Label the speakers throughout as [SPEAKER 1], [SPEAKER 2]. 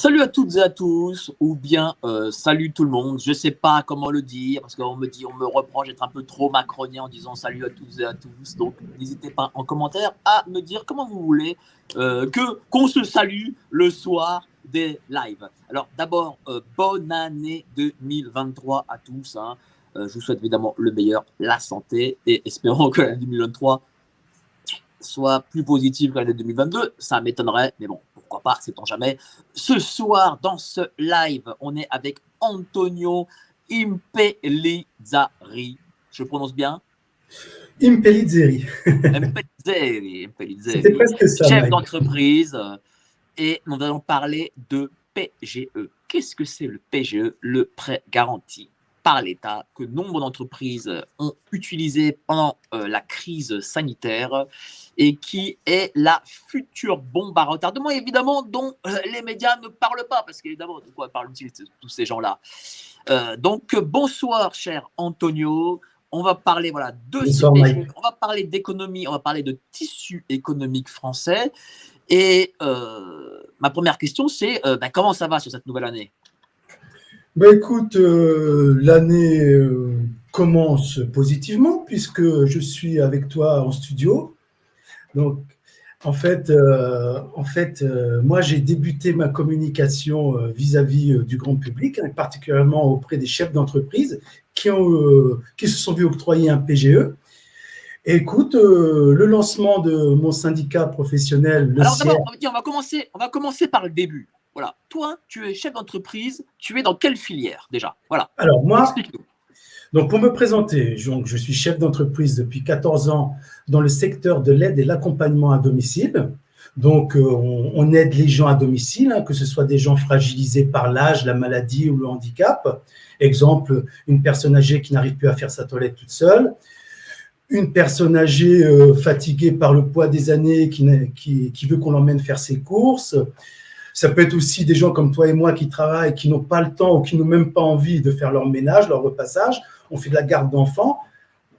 [SPEAKER 1] salut à toutes et à tous, ou bien salut tout le monde. Je ne sais pas comment le dire, parce qu'on me reproche d'être un peu trop macronien en disant salut à toutes et à tous. Donc, n'hésitez pas en commentaire à me dire comment vous voulez qu'on se salue le soir des lives. Alors, d'abord, bonne année 2023 à tous. Hein. Je vous souhaite évidemment le meilleur, la santé, et espérons que l'année 2023 soit plus positive que l'année 2022. Ça m'étonnerait, mais bon, pourquoi pas, sait-on jamais. Ce soir, dans ce live, on est avec Antonio Impellizzari. Je prononce bien?
[SPEAKER 2] Impellizzari. C'était presque ça,
[SPEAKER 1] chef
[SPEAKER 2] Mike.
[SPEAKER 1] d'entreprise. Et nous allons parler de PGE. Qu'est-ce que c'est le PGE? Le prêt garanti par l'État que nombre d'entreprises ont utilisé pendant la crise sanitaire et qui est la future bombe à retardement, évidemment, dont les médias ne parlent pas, parce qu'évidemment, de quoi parlent-ils tous ces gens-là? Donc, bonsoir, cher Antonio. On va parler de
[SPEAKER 2] Bonsoir,
[SPEAKER 1] ces PGE,
[SPEAKER 2] Mike.
[SPEAKER 1] on va parler d'économie, on va parler de tissu économique français. Et ma première question, c'est comment ça va sur cette nouvelle année?
[SPEAKER 2] Écoute, l'année commence positivement puisque je suis avec toi en studio. Donc, en fait, moi, j'ai débuté ma communication vis-à-vis du grand public, hein, particulièrement auprès des chefs d'entreprise qui se sont vus octroyer un PGE. Et écoute, le lancement de mon syndicat professionnel, le
[SPEAKER 1] Alors
[SPEAKER 2] CIER…
[SPEAKER 1] d'abord, on va commencer par le début. Voilà. Toi, tu es chef d'entreprise, tu es dans quelle filière déjà? Voilà.
[SPEAKER 2] Alors moi,
[SPEAKER 1] explique-nous.
[SPEAKER 2] Donc, pour me présenter, je suis chef d'entreprise depuis 14 ans dans le secteur de l'aide et l'accompagnement à domicile. Donc, on aide les gens à domicile, hein, que ce soit des gens fragilisés par l'âge, la maladie ou le handicap. Exemple, une personne âgée qui n'arrive plus à faire sa toilette toute seule, une personne âgée fatiguée par le poids des années qui veut qu'on l'emmène faire ses courses. Ça peut être aussi des gens comme toi et moi qui travaillent, qui n'ont pas le temps ou qui n'ont même pas envie de faire leur ménage, leur repassage. On fait de la garde d'enfants.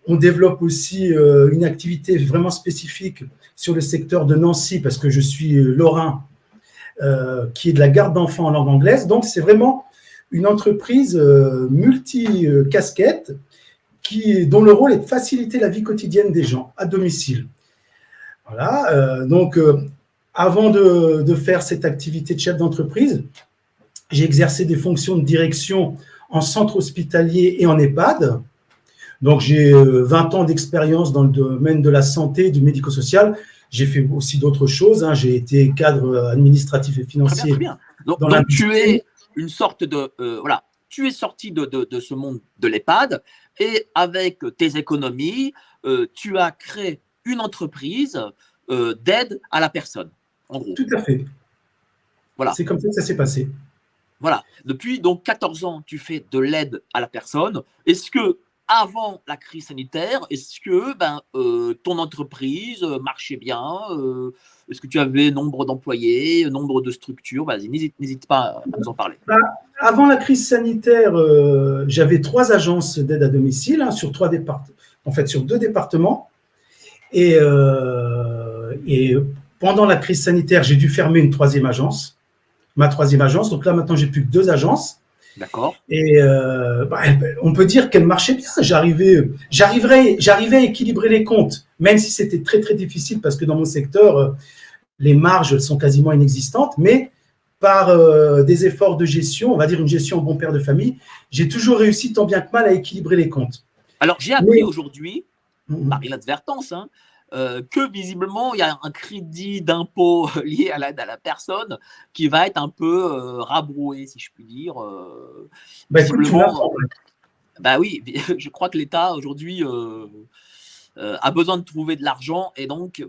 [SPEAKER 2] On développe aussi une activité vraiment spécifique sur le secteur de Nancy, parce que je suis lorrain, qui est de la garde d'enfants en langue anglaise. Donc, c'est vraiment une entreprise multi-casquette dont le rôle est de faciliter la vie quotidienne des gens à domicile. Voilà. Avant de faire cette activité de chef d'entreprise, j'ai exercé des fonctions de direction en centre hospitalier et en EHPAD. Donc, j'ai 20 ans d'expérience dans le domaine de la santé, du médico-social. J'ai fait aussi d'autres choses. Hein. J'ai été cadre administratif et financier.
[SPEAKER 1] Très bien. Donc tu es une sorte de… tu es sorti de ce monde de l'EHPAD et avec tes économies, tu as créé une entreprise d'aide à la personne, en gros.
[SPEAKER 2] Tout à fait.
[SPEAKER 1] Voilà.
[SPEAKER 2] C'est comme ça que ça s'est passé.
[SPEAKER 1] Voilà. Depuis donc 14 ans, tu fais de l'aide à la personne. Est-ce que avant la crise sanitaire, est-ce que ton entreprise marchait bien? Est-ce que tu avais nombre d'employés, nombre de structures? Vas-y, n'hésite pas à nous en parler.
[SPEAKER 2] Avant la crise sanitaire, j'avais 3 agences d'aide à domicile, hein, sur 2 départements. Et pendant la crise sanitaire, j'ai dû fermer ma 3e agence. Donc là, maintenant, j'ai plus que 2 agences.
[SPEAKER 1] D'accord.
[SPEAKER 2] Et on peut dire qu'elle marchait bien. J'arrivais à équilibrer les comptes, même si c'était très, très difficile, parce que dans mon secteur, les marges sont quasiment inexistantes. Mais par des efforts de gestion, on va dire une gestion en bon père de famille, j'ai toujours réussi tant bien que mal à équilibrer les comptes.
[SPEAKER 1] Alors, j'ai appris aujourd'hui, par inadvertance, que visiblement, il y a un crédit d'impôt lié à l'aide à la personne qui va être un peu rabroué, si je puis dire. Visiblement, oui, je crois que l'État, aujourd'hui, a besoin de trouver de l'argent. Et donc,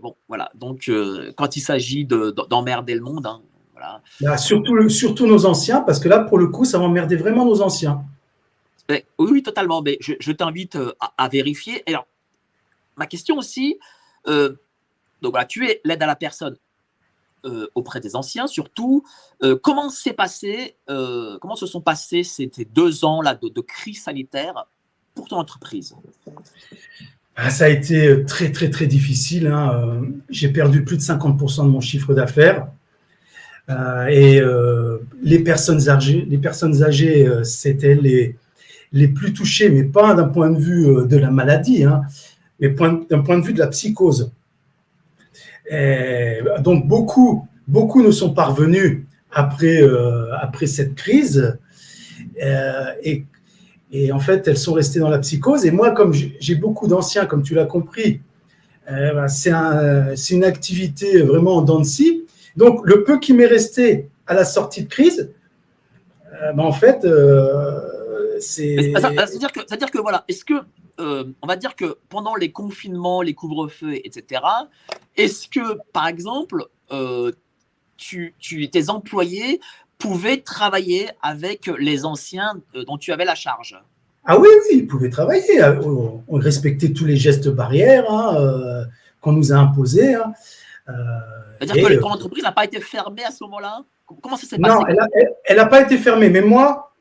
[SPEAKER 1] quand il s'agit d'emmerder le monde… voilà.
[SPEAKER 2] Là, surtout nos anciens, parce que là, pour le coup, ça va emmerder vraiment nos anciens.
[SPEAKER 1] Oui, totalement. Mais je t'invite à vérifier. Alors, ma question aussi… tu es l'aide à la personne auprès des anciens, surtout. Comment se sont passés ces 2 ans là de crise sanitaire pour ton entreprise?
[SPEAKER 2] Ça a été très, très, très difficile. Hein. J'ai perdu plus de 50% de mon chiffre d'affaires. Les personnes âgées, c'était les plus touchées, mais pas d'un point de vue de la maladie, hein, mais d'un point de vue de la psychose. Donc beaucoup ne sont pas revenus après cette crise, et en fait elles sont restées dans la psychose. Et moi, comme j'ai beaucoup d'anciens, comme tu l'as compris, c'est une activité vraiment en dents de scie. Donc le peu qui m'est resté à la sortie de crise, en fait, c'est…
[SPEAKER 1] C'est-à-dire que voilà, est-ce que, on va dire que pendant les confinements, les couvre-feux, etc., est-ce que, par exemple, tes employés pouvaient travailler avec les anciens dont tu avais la charge?
[SPEAKER 2] Ah oui, ils pouvaient travailler. On respectait tous les gestes barrières, hein, qu'on nous a imposés. Hein.
[SPEAKER 1] C'est-à-dire que ton entreprise n'a pas été fermée à ce moment-là? Comment ça s'est passé?
[SPEAKER 2] Non, elle n'a pas été fermée. Mais moi,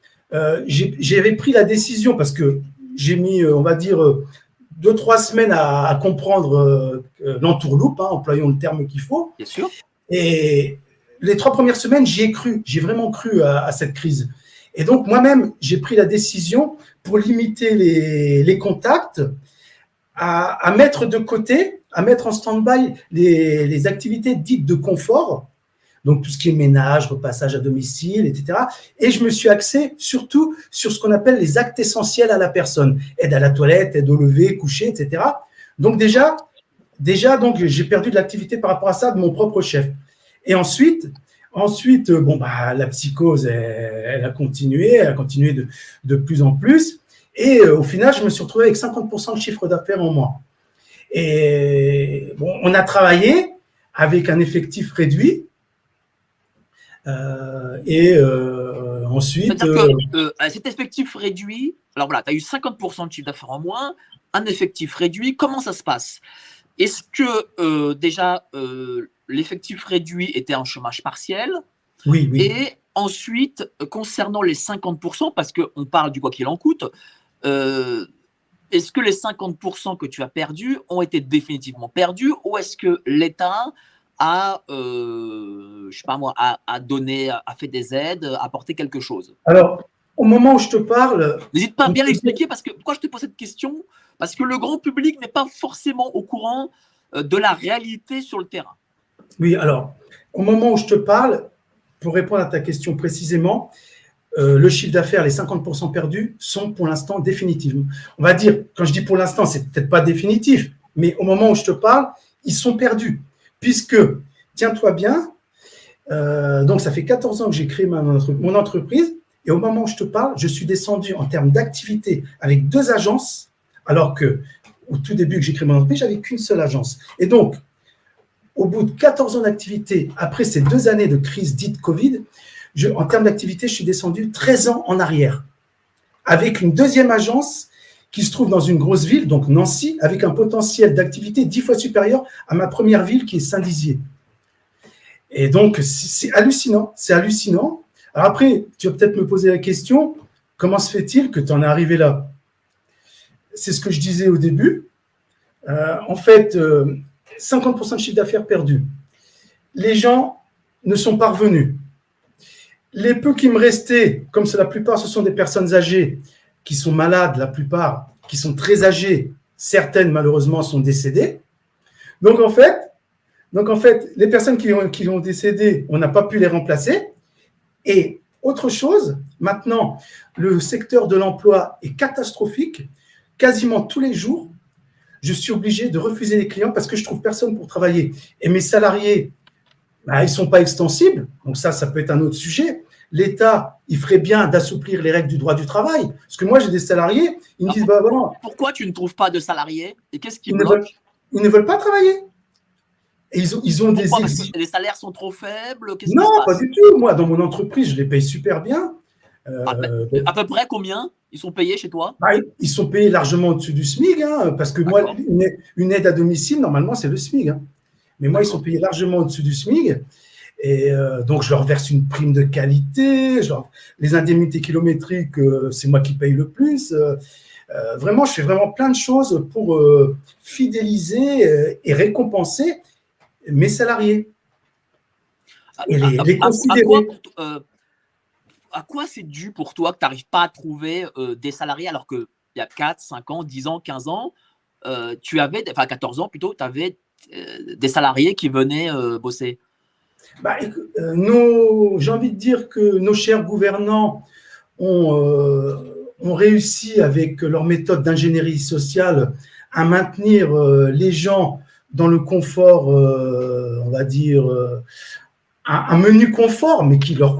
[SPEAKER 2] j'avais pris la décision parce que j'ai mis, on va dire, 2-3 semaines à comprendre l'entourloupe, hein, employons le terme qu'il faut.
[SPEAKER 1] Bien sûr.
[SPEAKER 2] Et les 3 premières semaines, j'y ai cru. J'ai vraiment cru à cette crise. Et donc, moi-même, j'ai pris la décision pour limiter les contacts, à mettre de côté, à mettre en stand-by les activités dites de confort, donc tout ce qui est ménage, repassage à domicile, etc. Et je me suis axé surtout sur ce qu'on appelle les actes essentiels à la personne, aide à la toilette, aide au lever, coucher, etc. Donc déjà donc, j'ai perdu de l'activité par rapport à ça de mon propre chef. Et ensuite, la psychose, elle a continué de plus en plus. Et au final, je me suis retrouvé avec 50% de chiffre d'affaires en moins. Et bon, on a travaillé avec un effectif réduit. Ensuite…
[SPEAKER 1] C'est-à-dire que cet effectif réduit, alors voilà, tu as eu 50% de chiffre d'affaires en moins, un effectif réduit, comment ça se passe? Est-ce que déjà l'effectif réduit était en chômage partiel?
[SPEAKER 2] Oui.
[SPEAKER 1] Et ensuite, concernant les 50%, parce qu'on parle du quoi qu'il en coûte, est-ce que les 50% que tu as perdus ont été définitivement perdus, ou est-ce que l'État a, je sais pas moi, a donné, a fait des aides, a apporté quelque chose?
[SPEAKER 2] Alors, au moment où je te parle…
[SPEAKER 1] N'hésite pas à bien l'expliquer, parce que pourquoi je te pose cette question? Parce que le grand public n'est pas forcément au courant de la réalité sur le terrain.
[SPEAKER 2] Oui, alors, au moment où je te parle, pour répondre à ta question précisément, le chiffre d'affaires, les 50% perdus, sont pour l'instant définitifs. On va dire, quand je dis pour l'instant, c'est peut-être pas définitif, mais au moment où je te parle, ils sont perdus. Puisque, tiens-toi bien, donc ça fait 14 ans que j'ai créé mon entreprise, et au moment où je te parle, je suis descendu en termes d'activité avec 2 agences, alors que au tout début que j'ai créé mon entreprise, j'avais qu'une seule agence. Et donc, au bout de 14 ans d'activité, après ces 2 années de crise dite Covid, en termes d'activité, je suis descendu 13 ans en arrière, avec une deuxième agence qui se trouve dans une grosse ville, donc Nancy, avec un potentiel d'activité 10 fois supérieur à ma première ville qui est Saint-Dizier. Et donc, c'est hallucinant, c'est hallucinant. Alors après, tu vas peut-être me poser la question, comment se fait-il que tu en es arrivé là? C'est ce que je disais au début. En fait, 50% de chiffre d'affaires perdu. Les gens ne sont pas revenus. Les peu qui me restaient, comme c'est la plupart, ce sont des personnes âgées qui sont malades, la plupart, qui sont très âgées. Certaines, malheureusement, sont décédées. Donc, en fait, les personnes qui ont décédé, on n'a pas pu les remplacer. Et autre chose, maintenant, le secteur de l'emploi est catastrophique. Quasiment tous les jours, je suis obligé de refuser les clients parce que je trouve personne pour travailler. Et mes salariés, ils ne sont pas extensibles. Donc ça peut être un autre sujet. L'État, il ferait bien d'assouplir les règles du droit du travail. Parce que moi, j'ai des salariés, ils me disent, voilà.
[SPEAKER 1] Pourquoi tu ne trouves pas de salariés? Et qu'est-ce qui bloque?
[SPEAKER 2] Ils ne veulent pas travailler. Et ils ont des
[SPEAKER 1] exigences. Les salaires sont trop faibles?
[SPEAKER 2] Non, pas du tout. Moi, dans mon entreprise, je les paye super bien.
[SPEAKER 1] À peu près combien ils sont payés chez toi?
[SPEAKER 2] Ils sont payés largement au-dessus du SMIC, hein, parce que moi, une aide à domicile, normalement, c'est le SMIC. Hein. Mais moi, ils sont payés largement au-dessus du SMIC. Et donc, je leur verse une prime de qualité. Les indemnités kilométriques, c'est moi qui paye le plus. Vraiment, je fais vraiment plein de choses pour fidéliser et récompenser mes salariés. les
[SPEAKER 1] À quoi,
[SPEAKER 2] considérer.
[SPEAKER 1] à quoi c'est dû pour toi que tu n'arrives pas à trouver des salariés alors qu'il y a 4, 5 ans, 10 ans, 15 ans, tu avais, enfin 14 ans plutôt, tu avais des salariés qui venaient bosser?
[SPEAKER 2] J'ai envie de dire que nos chers gouvernants ont réussi avec leur méthode d'ingénierie sociale à maintenir les gens dans le confort, on va dire, un menu confort, mais qui leur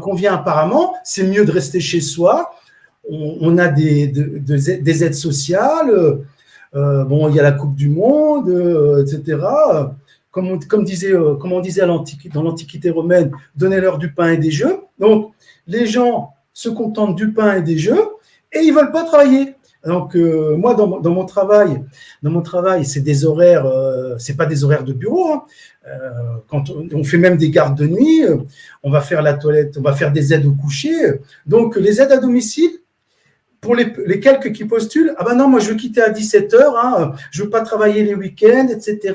[SPEAKER 2] convient apparemment. C'est mieux de rester chez soi. On a des aides sociales. Bon, il y a la Coupe du Monde, etc. Comme on disait dans l'Antiquité romaine, donnez-leur du pain et des jeux. Donc, les gens se contentent du pain et des jeux et ils ne veulent pas travailler. Donc, moi, dans mon travail, c'est des horaires, c'est pas des horaires de bureau. Hein. Quand on fait même des gardes de nuit, on va faire la toilette, on va faire des aides au coucher. Donc, les aides à domicile, pour les quelques qui postulent, ah ben non, moi je veux quitter à 17h, hein, je veux pas travailler les week-ends, etc.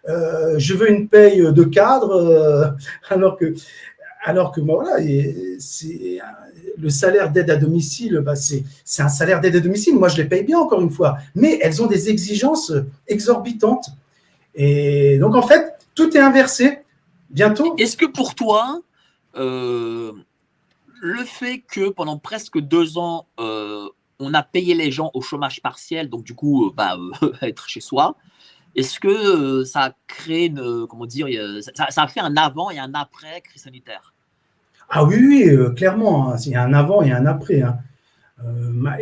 [SPEAKER 2] Je veux une paye de cadre, alors que voilà, le salaire d'aide à domicile, bah c'est un salaire d'aide à domicile. Moi, je les paye bien, encore une fois, mais elles ont des exigences exorbitantes. Et donc, en fait, tout est inversé. Bientôt.
[SPEAKER 1] Est-ce que pour toi, le fait que pendant presque 2 ans, on a payé les gens au chômage partiel, donc du coup, être chez soi, est-ce que ça a créé comment dire, ça a fait un avant et un après crise sanitaire?
[SPEAKER 2] Ah oui, clairement, hein, il y a un avant et un après. Hein.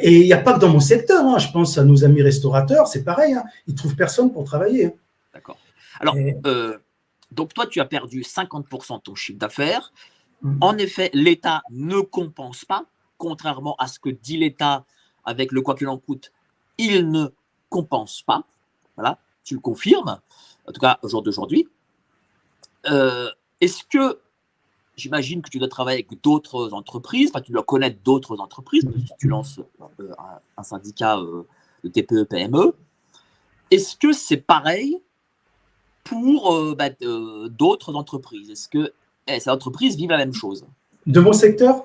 [SPEAKER 2] Et il n'y a pas que dans mon secteur, hein, je pense à nos amis restaurateurs, c'est pareil, hein, ils ne trouvent personne pour travailler. Hein.
[SPEAKER 1] D'accord. Alors, donc toi, tu as perdu 50% de ton chiffre d'affaires. En effet, l'État ne compense pas, contrairement à ce que dit l'État avec le quoi qu'il en coûte, il ne compense pas. Voilà, tu le confirmes, en tout cas au jour d'aujourd'hui. Est-ce que, j'imagine que tu dois travailler avec d'autres entreprises, enfin tu dois connaître d'autres entreprises, parce que tu lances un syndicat de TPE-PME. Est-ce que c'est pareil pour d'autres entreprises? Est-ce que ces entreprises vivent la même chose?
[SPEAKER 2] De mon secteur?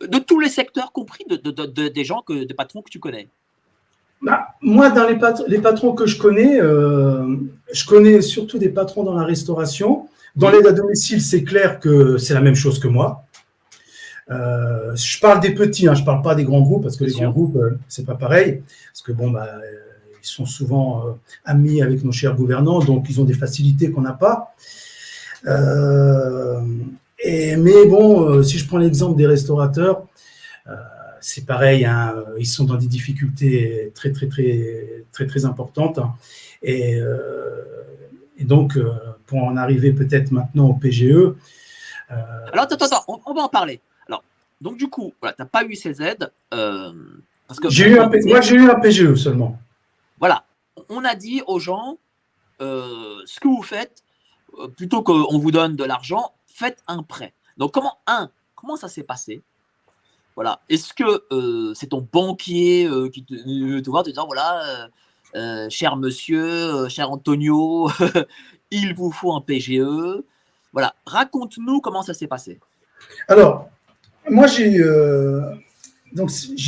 [SPEAKER 1] De tous les secteurs, compris des gens, des patrons que tu connais.
[SPEAKER 2] Moi, dans les patrons que je connais surtout des patrons dans la restauration. Dans l'aide à domicile, c'est clair que c'est la même chose que moi. Je parle des petits, hein, je ne parle pas des grands groupes, parce que les grands groupes, c'est pas pareil. Parce que bon, ils sont souvent amis avec nos chers gouvernants, donc ils ont des facilités qu'on n'a pas. Mais bon, si je prends l'exemple des restaurateurs, c'est pareil, hein, ils sont dans des difficultés très, très, très, très, très importantes. Hein, et donc, pour en arriver peut-être maintenant au PGE.
[SPEAKER 1] Alors, attends, on va en parler. Alors, donc, du coup, voilà, tu n'as pas eu ces aides. Parce que
[SPEAKER 2] moi, j'ai eu un PGE seulement.
[SPEAKER 1] Voilà. On a dit aux gens, ce que vous faites, plutôt qu'on vous donne de l'argent, faites un prêt. Donc, comment ça s'est passé? Voilà. Est-ce que c'est ton banquier qui te voit en te disant, voilà, cher monsieur, cher Antonio, il vous faut un PGE. Voilà. Raconte-nous comment ça s'est passé.
[SPEAKER 2] Alors, moi, j'ai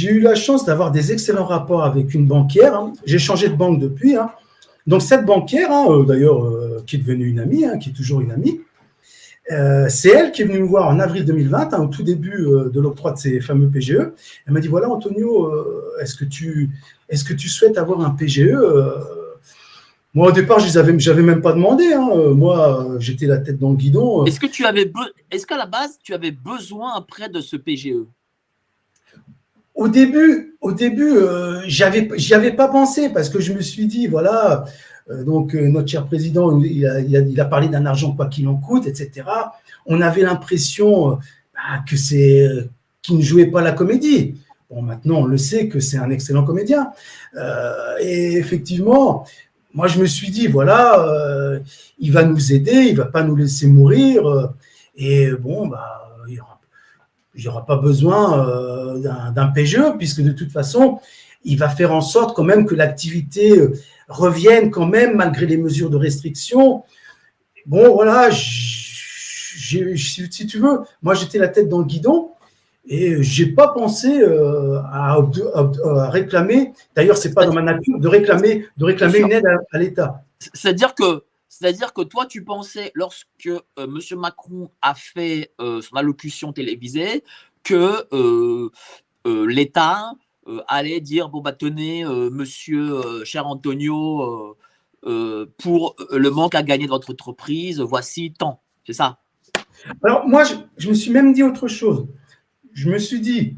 [SPEAKER 2] eu la chance d'avoir des excellents rapports avec une banquière. Hein. J'ai changé de banque depuis. Hein. Donc, cette banquière, hein, d'ailleurs, qui est devenue une amie, hein, qui est toujours une amie, c'est elle qui est venue me voir en avril 2020, hein, au tout début de l'octroi de ces fameux PGE. Elle m'a dit, voilà, Antonio, est-ce que tu souhaites avoir un PGE? Moi, au départ, j'avais même pas demandé. Hein. Moi, j'étais la tête dans le guidon.
[SPEAKER 1] Est-ce qu'à la base, tu avais besoin après de ce PGE?
[SPEAKER 2] Au début, j'y avais pas pensé, parce que je me suis dit, voilà, donc notre cher président, il a parlé d'un argent quoi qu'il en coûte, etc. On avait l'impression qu'il ne jouait pas la comédie. Bon, maintenant, on le sait que c'est un excellent comédien. Et effectivement, moi, je me suis dit, voilà, il va nous aider, il va pas nous laisser mourir. Et bon, il n'y aura pas besoin d'un PGE, puisque de toute façon, il va faire en sorte quand même que l'activité revienne quand même, malgré les mesures de restriction. Bon, voilà, si tu veux, moi j'étais la tête dans le guidon et j'ai pas pensé à réclamer. D'ailleurs, c'est pas dans ma nature de réclamer une aide à l'État.
[SPEAKER 1] C'est-à-dire que toi, tu pensais, lorsque M. Macron a fait son allocution télévisée, que l'État allait dire, bon, bah, tenez, monsieur, cher Antonio, pour le manque à gagner de votre entreprise, voici tant. C'est ça?
[SPEAKER 2] Alors, moi, je me suis même dit autre chose. Je me suis dit,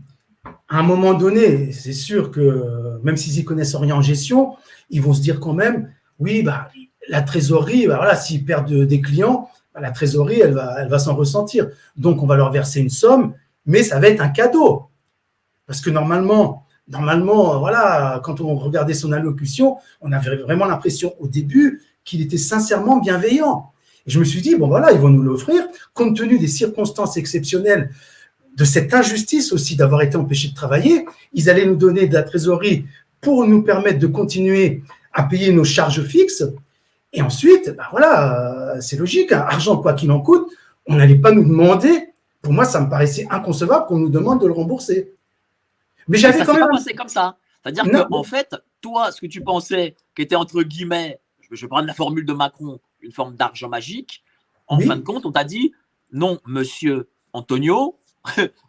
[SPEAKER 2] à un moment donné, c'est sûr que même s'ils y connaissent rien en gestion, ils vont se dire quand même, oui, bah, la trésorerie, bah, voilà, s'ils perdent des clients, bah, la trésorerie, elle va s'en ressentir. Donc, on va leur verser une somme, mais ça va être un cadeau. Parce que normalement, voilà, quand on regardait son allocution, on avait vraiment l'impression au début qu'il était sincèrement bienveillant. Et je me suis dit, bon voilà, ils vont nous l'offrir, compte tenu des circonstances exceptionnelles, de cette injustice aussi d'avoir été empêchés de travailler, ils allaient nous donner de la trésorerie pour nous permettre de continuer à payer nos charges fixes. Et ensuite, ben voilà, c'est logique, hein, argent quoi qu'il en coûte, on n'allait pas nous demander, pour moi ça me paraissait inconcevable qu'on nous demande de le rembourser.
[SPEAKER 1] Mais j'avais ça quand même. Ça s'est pas passé comme ça. C'est-à-dire qu'en fait, toi, ce que tu pensais, qui était entre guillemets, je vais prendre la formule de Macron, une forme d'argent magique, en fin de compte, on t'a dit non, monsieur Antonio,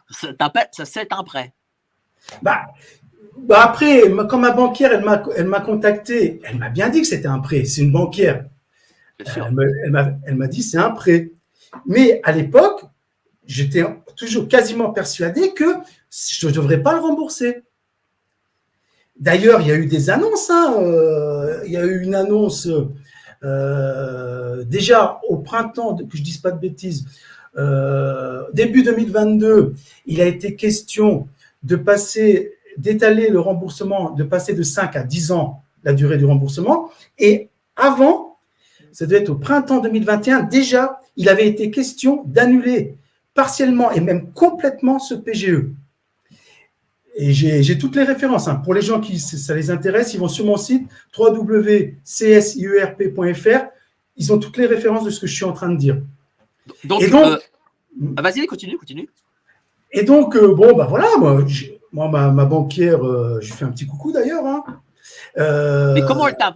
[SPEAKER 1] c'est un prêt.
[SPEAKER 2] Bah après, quand ma banquière, elle m'a contacté, elle m'a bien dit que c'était un prêt. C'est une banquière. Elle m'a dit c'est un prêt. Mais à l'époque, j'étais toujours quasiment persuadé que je ne devrais pas le rembourser. D'ailleurs, il y a eu des annonces. Il y a eu une annonce déjà au printemps, que je ne dise pas de bêtises, début 2022, il a été question d'étaler le remboursement, de passer de 5 à 10 ans la durée du remboursement. Et avant, ça devait être au printemps 2021, déjà, il avait été question d'annuler partiellement et même complètement ce PGE. Et j'ai toutes les références. Hein. Pour les gens qui ça les intéresse, ils vont sur mon site www.csierp.fr. Ils ont toutes les références de ce que je suis en train de dire.
[SPEAKER 1] Donc vas-y, continue.
[SPEAKER 2] Et donc, bon, bah voilà, moi ma banquière, je fais un petit coucou d'ailleurs. Hein.
[SPEAKER 1] Mais comment elle t'a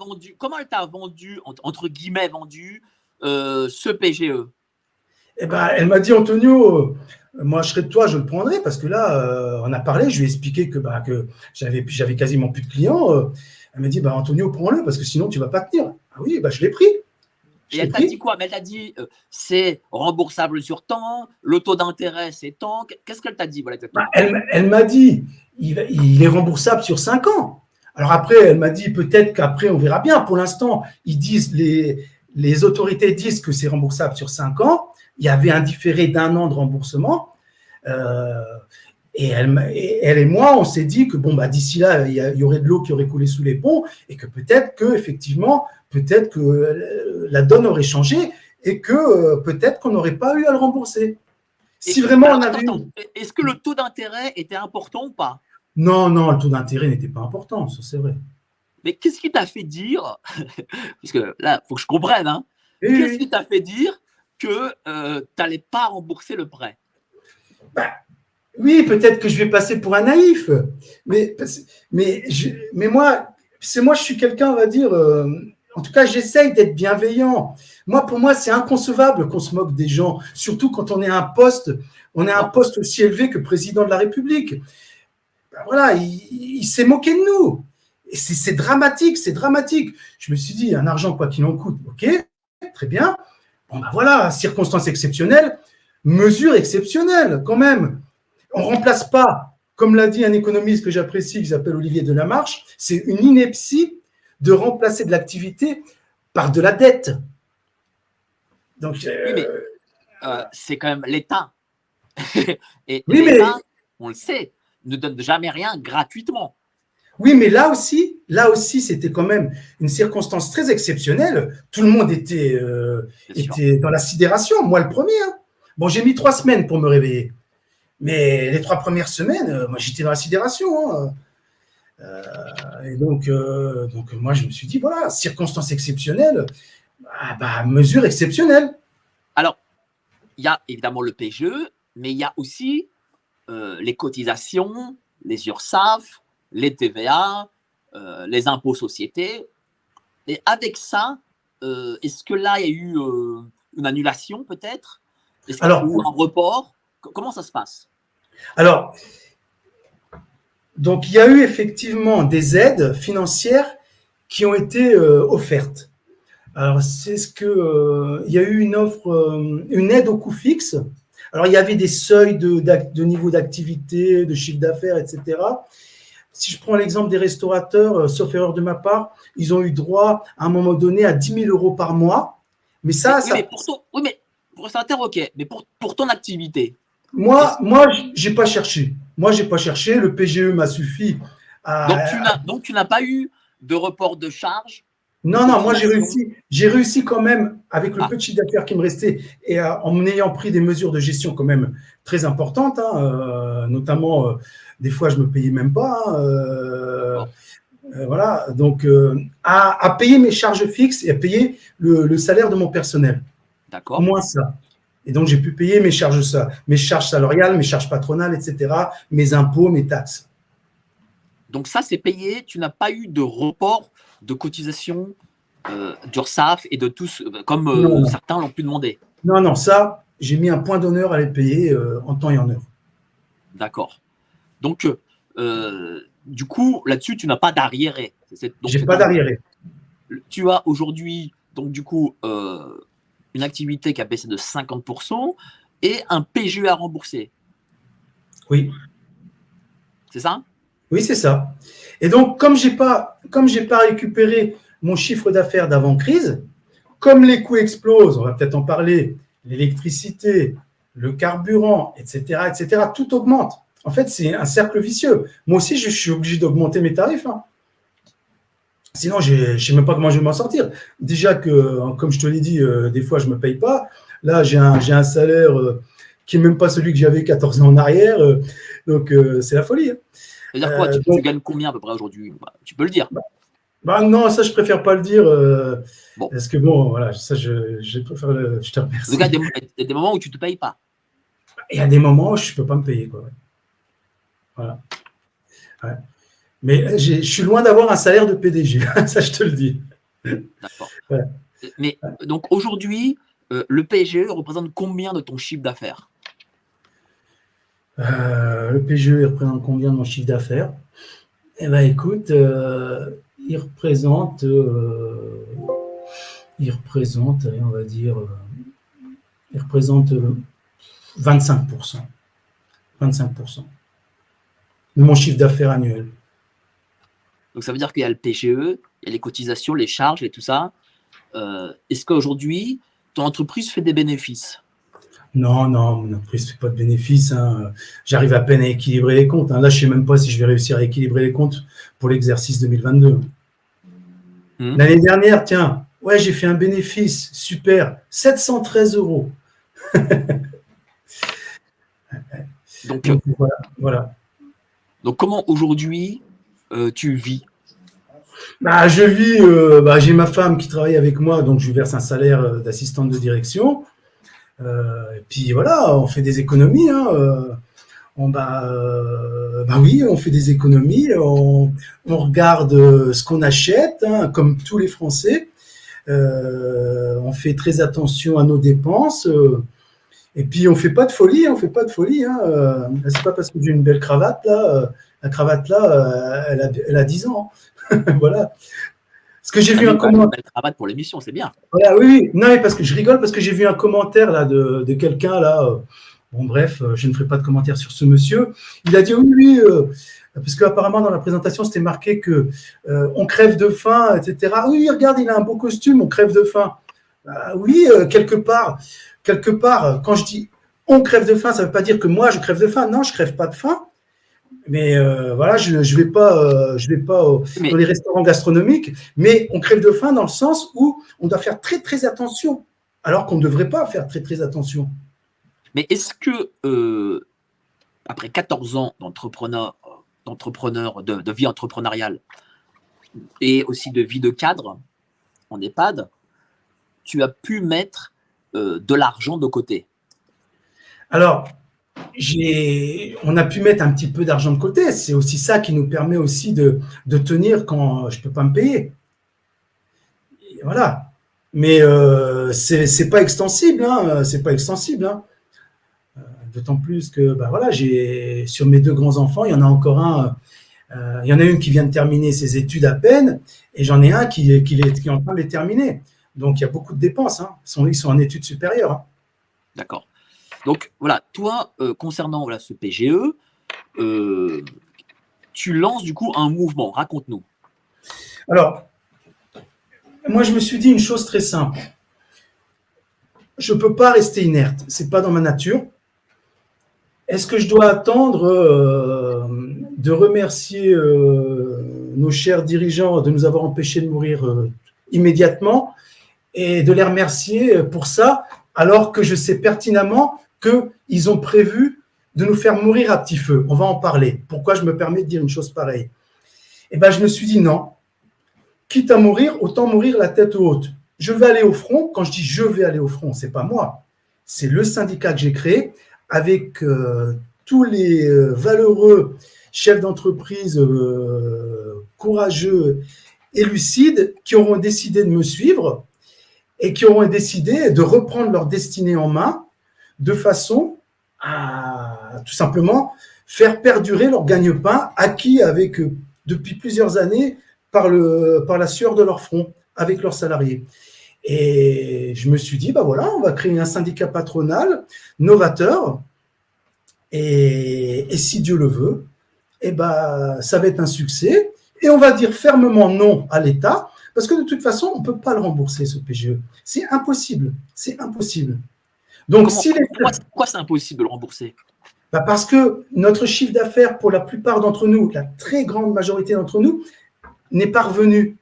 [SPEAKER 1] vendu, entre guillemets, ce PGE?
[SPEAKER 2] Eh ben, elle m'a dit, Antonio, moi, je serais de toi, je le prendrais parce que là, on a parlé, je lui ai expliqué que j'avais quasiment plus de clients. Elle m'a dit, bah, Antonio, prends-le parce que sinon, tu ne vas pas tenir. Ah oui, bah, je l'ai pris.
[SPEAKER 1] Et elle t'a dit quoi? Mais elle t'a dit, c'est remboursable sur temps, le taux d'intérêt, c'est tant. Qu'est-ce qu'elle t'a dit? Voilà,
[SPEAKER 2] elle m'a dit, il est remboursable sur 5 ans. Alors après, elle m'a dit, peut-être qu'après, on verra bien. Pour l'instant, ils disent, les autorités disent que c'est remboursable sur 5 ans. Il y avait un différé d'1 an de remboursement. Et elle et moi, on s'est dit que bon, bah, d'ici là, il y aurait de l'eau qui aurait coulé sous les ponts et que peut-être que la donne aurait changé et que peut-être qu'on n'aurait pas eu à le rembourser. Si vraiment on avait
[SPEAKER 1] Est-ce que le taux d'intérêt était important ou pas?
[SPEAKER 2] Non, le taux d'intérêt n'était pas important, ça c'est vrai.
[SPEAKER 1] Mais qu'est-ce qui t'a fait dire, parce que là, il faut que je comprenne, hein, qu'est-ce qui t'a fait dire que tu n'allais pas rembourser le prêt?
[SPEAKER 2] Bah, oui, peut-être que je vais passer pour un naïf, mais moi, je suis quelqu'un, on va dire, en tout cas, j'essaye d'être bienveillant. Pour moi, c'est inconcevable qu'on se moque des gens, surtout quand on est à un poste aussi élevé que président de la République. Ben voilà, il s'est moqué de nous. Et c'est dramatique, c'est dramatique. Je me suis dit, un argent, quoi qu'il en coûte, ok, très bien. Bon, ben voilà, circonstances exceptionnelles, mesures exceptionnelles, quand même. On ne remplace pas, comme l'a dit un économiste que j'apprécie, qui s'appelle Olivier Delamarche, c'est une ineptie de remplacer de l'activité par de la dette. Donc,
[SPEAKER 1] oui, mais c'est quand même l'État. Et oui, l'État, on le sait, ne donne jamais rien gratuitement.
[SPEAKER 2] Oui, mais là aussi, c'était quand même une circonstance très exceptionnelle. Tout le monde était dans la sidération, moi le premier. Hein. Bon, j'ai mis 3 semaines pour me réveiller. Mais les 3 premières semaines, moi, j'étais dans la sidération. Hein. Et donc, moi, je me suis dit, voilà, circonstances exceptionnelles, mesures exceptionnelles.
[SPEAKER 1] Alors, il y a évidemment le PGE, mais il y a aussi les cotisations, les URSSAF, les TVA, les impôts sociétés. Et avec ça, est-ce que là, il y a eu une annulation peut-être ou un report? Comment ça se passe?
[SPEAKER 2] Alors, donc il y a eu effectivement des aides financières qui ont été offertes. Alors, il y a eu une offre, une aide au coût fixe. Alors, il y avait des seuils de niveau d'activité, de chiffre d'affaires, etc. Si je prends l'exemple des restaurateurs, sauf erreur de ma part, ils ont eu droit à un moment donné à 10 000 euros par mois. Mais ça,
[SPEAKER 1] mais pour restaurateur, ok. Mais pour ton activité.
[SPEAKER 2] Moi, j'ai pas cherché. Moi, j'ai pas cherché. Le PGE m'a suffi.
[SPEAKER 1] Donc, tu n'as pas eu de report de charge?
[SPEAKER 2] Non, moi j'ai réussi quand même avec le petit d'affaires qui me restait et en ayant pris des mesures de gestion quand même très importantes, notamment des fois je me payais même pas. Voilà, donc à payer mes charges fixes et à payer le salaire de mon personnel.
[SPEAKER 1] D'accord.
[SPEAKER 2] Au moins ça. Et donc j'ai pu payer mes charges salariales, mes charges patronales, etc., mes impôts, mes taxes.
[SPEAKER 1] Donc ça c'est payé. Tu n'as pas eu de report de cotisation d'URSSAF et de tous, comme certains l'ont pu demander.
[SPEAKER 2] Non, ça, j'ai mis un point d'honneur à les payer en temps et en heure.
[SPEAKER 1] D'accord. Donc, du coup, là-dessus, tu n'as pas d'arriéré.
[SPEAKER 2] J'ai pas d'arriéré.
[SPEAKER 1] Tu as aujourd'hui, donc du coup, une activité qui a baissé de 50% et un PGE à rembourser.
[SPEAKER 2] Oui.
[SPEAKER 1] C'est ça?
[SPEAKER 2] Oui, c'est ça. Et donc, comme j'ai pas récupéré mon chiffre d'affaires d'avant-crise, comme les coûts explosent, on va peut-être en parler, l'électricité, le carburant, etc., tout augmente. En fait, c'est un cercle vicieux. Moi aussi, je suis obligé d'augmenter mes tarifs. Sinon, je ne sais même pas comment je vais m'en sortir. Déjà que, comme je te l'ai dit, des fois, je ne me paye pas. Là, j'ai un salaire qui n'est même pas celui que j'avais 14 ans en arrière. Donc, c'est la folie.
[SPEAKER 1] C'est-à-dire quoi? Tu gagnes combien à peu près aujourd'hui? Tu peux le dire.
[SPEAKER 2] Non, ça, je préfère pas le dire. Bon. Parce que bon, voilà, ça, je préfère je te remercie.
[SPEAKER 1] Il y a des moments où tu ne te payes pas.
[SPEAKER 2] Il y a des moments où je ne peux pas me payer, quoi. Voilà. Ouais. Mais je suis loin d'avoir un salaire de PDG, ça, je te le dis.
[SPEAKER 1] D'accord. Ouais. Mais donc, aujourd'hui, le PGE représente combien de ton chiffre d'affaires?
[SPEAKER 2] Le PGE, il représente combien de mon chiffre d'affaires? Eh bien, écoute, il représente, on va dire, il représente 25%. 25% de mon chiffre d'affaires annuel.
[SPEAKER 1] Donc, ça veut dire qu'il y a le PGE, il y a les cotisations, les charges et tout ça. Est-ce qu'aujourd'hui, ton entreprise fait des bénéfices?
[SPEAKER 2] Non, mon entreprise ne fait pas de bénéfices. J'arrive à peine à équilibrer les comptes. Là, je ne sais même pas si je vais réussir à équilibrer les comptes pour l'exercice 2022. L'année dernière, tiens, ouais, j'ai fait un bénéfice, super, 713 €. Donc voilà.
[SPEAKER 1] Donc, comment aujourd'hui tu vis?
[SPEAKER 2] Je vis, j'ai ma femme qui travaille avec moi, donc je lui verse un salaire d'assistante de direction. Et puis voilà, on fait des économies. Oui, on fait des économies. On regarde ce qu'on achète, comme tous les Français. On fait très attention à nos dépenses. Et puis on fait pas de folie. C'est pas parce que j'ai une belle cravate là. La cravate là, elle a 10 ans. Voilà. Parce que j'ai vu un commentaire.
[SPEAKER 1] Une belle cravate pour l'émission, c'est bien.
[SPEAKER 2] Voilà, oui. Non, mais parce que je rigole parce que j'ai vu un commentaire là de quelqu'un là. Bon, bref, je ne ferai pas de commentaire sur ce monsieur. Il a dit oui, parce qu'apparemment dans la présentation c'était marqué que on crève de faim, etc. Oui, regarde, il a un beau costume, on crève de faim. Oui, quelque part, quand je dis on crève de faim, ça ne veut pas dire que moi je crève de faim. Non, je crève pas de faim. Mais voilà, je vais pas dans les restaurants gastronomiques, mais on crève de faim dans le sens où on doit faire très très attention, alors qu'on ne devrait pas faire très très attention.
[SPEAKER 1] Mais est-ce que après 14 ans d'entrepreneur, de vie entrepreneuriale et aussi de vie de cadre en EHPAD, tu as pu mettre de l'argent de côté?
[SPEAKER 2] Alors, on a pu mettre un petit peu d'argent de côté. C'est aussi ça qui nous permet aussi de tenir quand je ne peux pas me payer. Et voilà. Mais c'est pas extensible, hein, c'est pas extensible. Hein. D'autant plus que, bah voilà, sur mes 2 grands-enfants, il y en a encore un. Il y en a une qui vient de terminer ses études à peine, et j'en ai un qui est en train de les terminer. Donc il y a beaucoup de dépenses. Hein. Ils sont en études supérieures. Hein.
[SPEAKER 1] D'accord. Donc voilà, toi, concernant voilà, ce PGE, tu lances du coup un mouvement. Raconte-nous.
[SPEAKER 2] Alors, moi je me suis dit une chose très simple. Je ne peux pas rester inerte. C'est pas dans ma nature. Est-ce que je dois attendre de remercier nos chers dirigeants de nous avoir empêchés de mourir immédiatement et de les remercier pour ça, alors que je sais pertinemment qu'ils ont prévu de nous faire mourir à petit feu? On va en parler. Pourquoi je me permets de dire une chose pareille? Eh bien, je me suis dit non. Quitte à mourir, autant mourir la tête haute. Je vais aller au front. Quand je dis je vais aller au front, c'est pas moi. C'est le syndicat que j'ai créé avec tous les valeureux chefs d'entreprise courageux et lucides qui auront décidé de me suivre et qui auront décidé de reprendre leur destinée en main de façon à tout simplement faire perdurer leur gagne-pain acquis avec depuis plusieurs années par la sueur de leur front avec leurs salariés. Et je me suis dit, bah voilà, on va créer un syndicat patronal novateur. Et si Dieu le veut, eh ben, ça va être un succès. Et on va dire fermement non à l'État, parce que de toute façon, on ne peut pas le rembourser, ce PGE. C'est impossible. C'est impossible. Donc,
[SPEAKER 1] pourquoi c'est impossible de le rembourser?
[SPEAKER 2] Bah parce que notre chiffre d'affaires, pour la plupart d'entre nous, la très grande majorité d'entre nous, n'est pas revenu.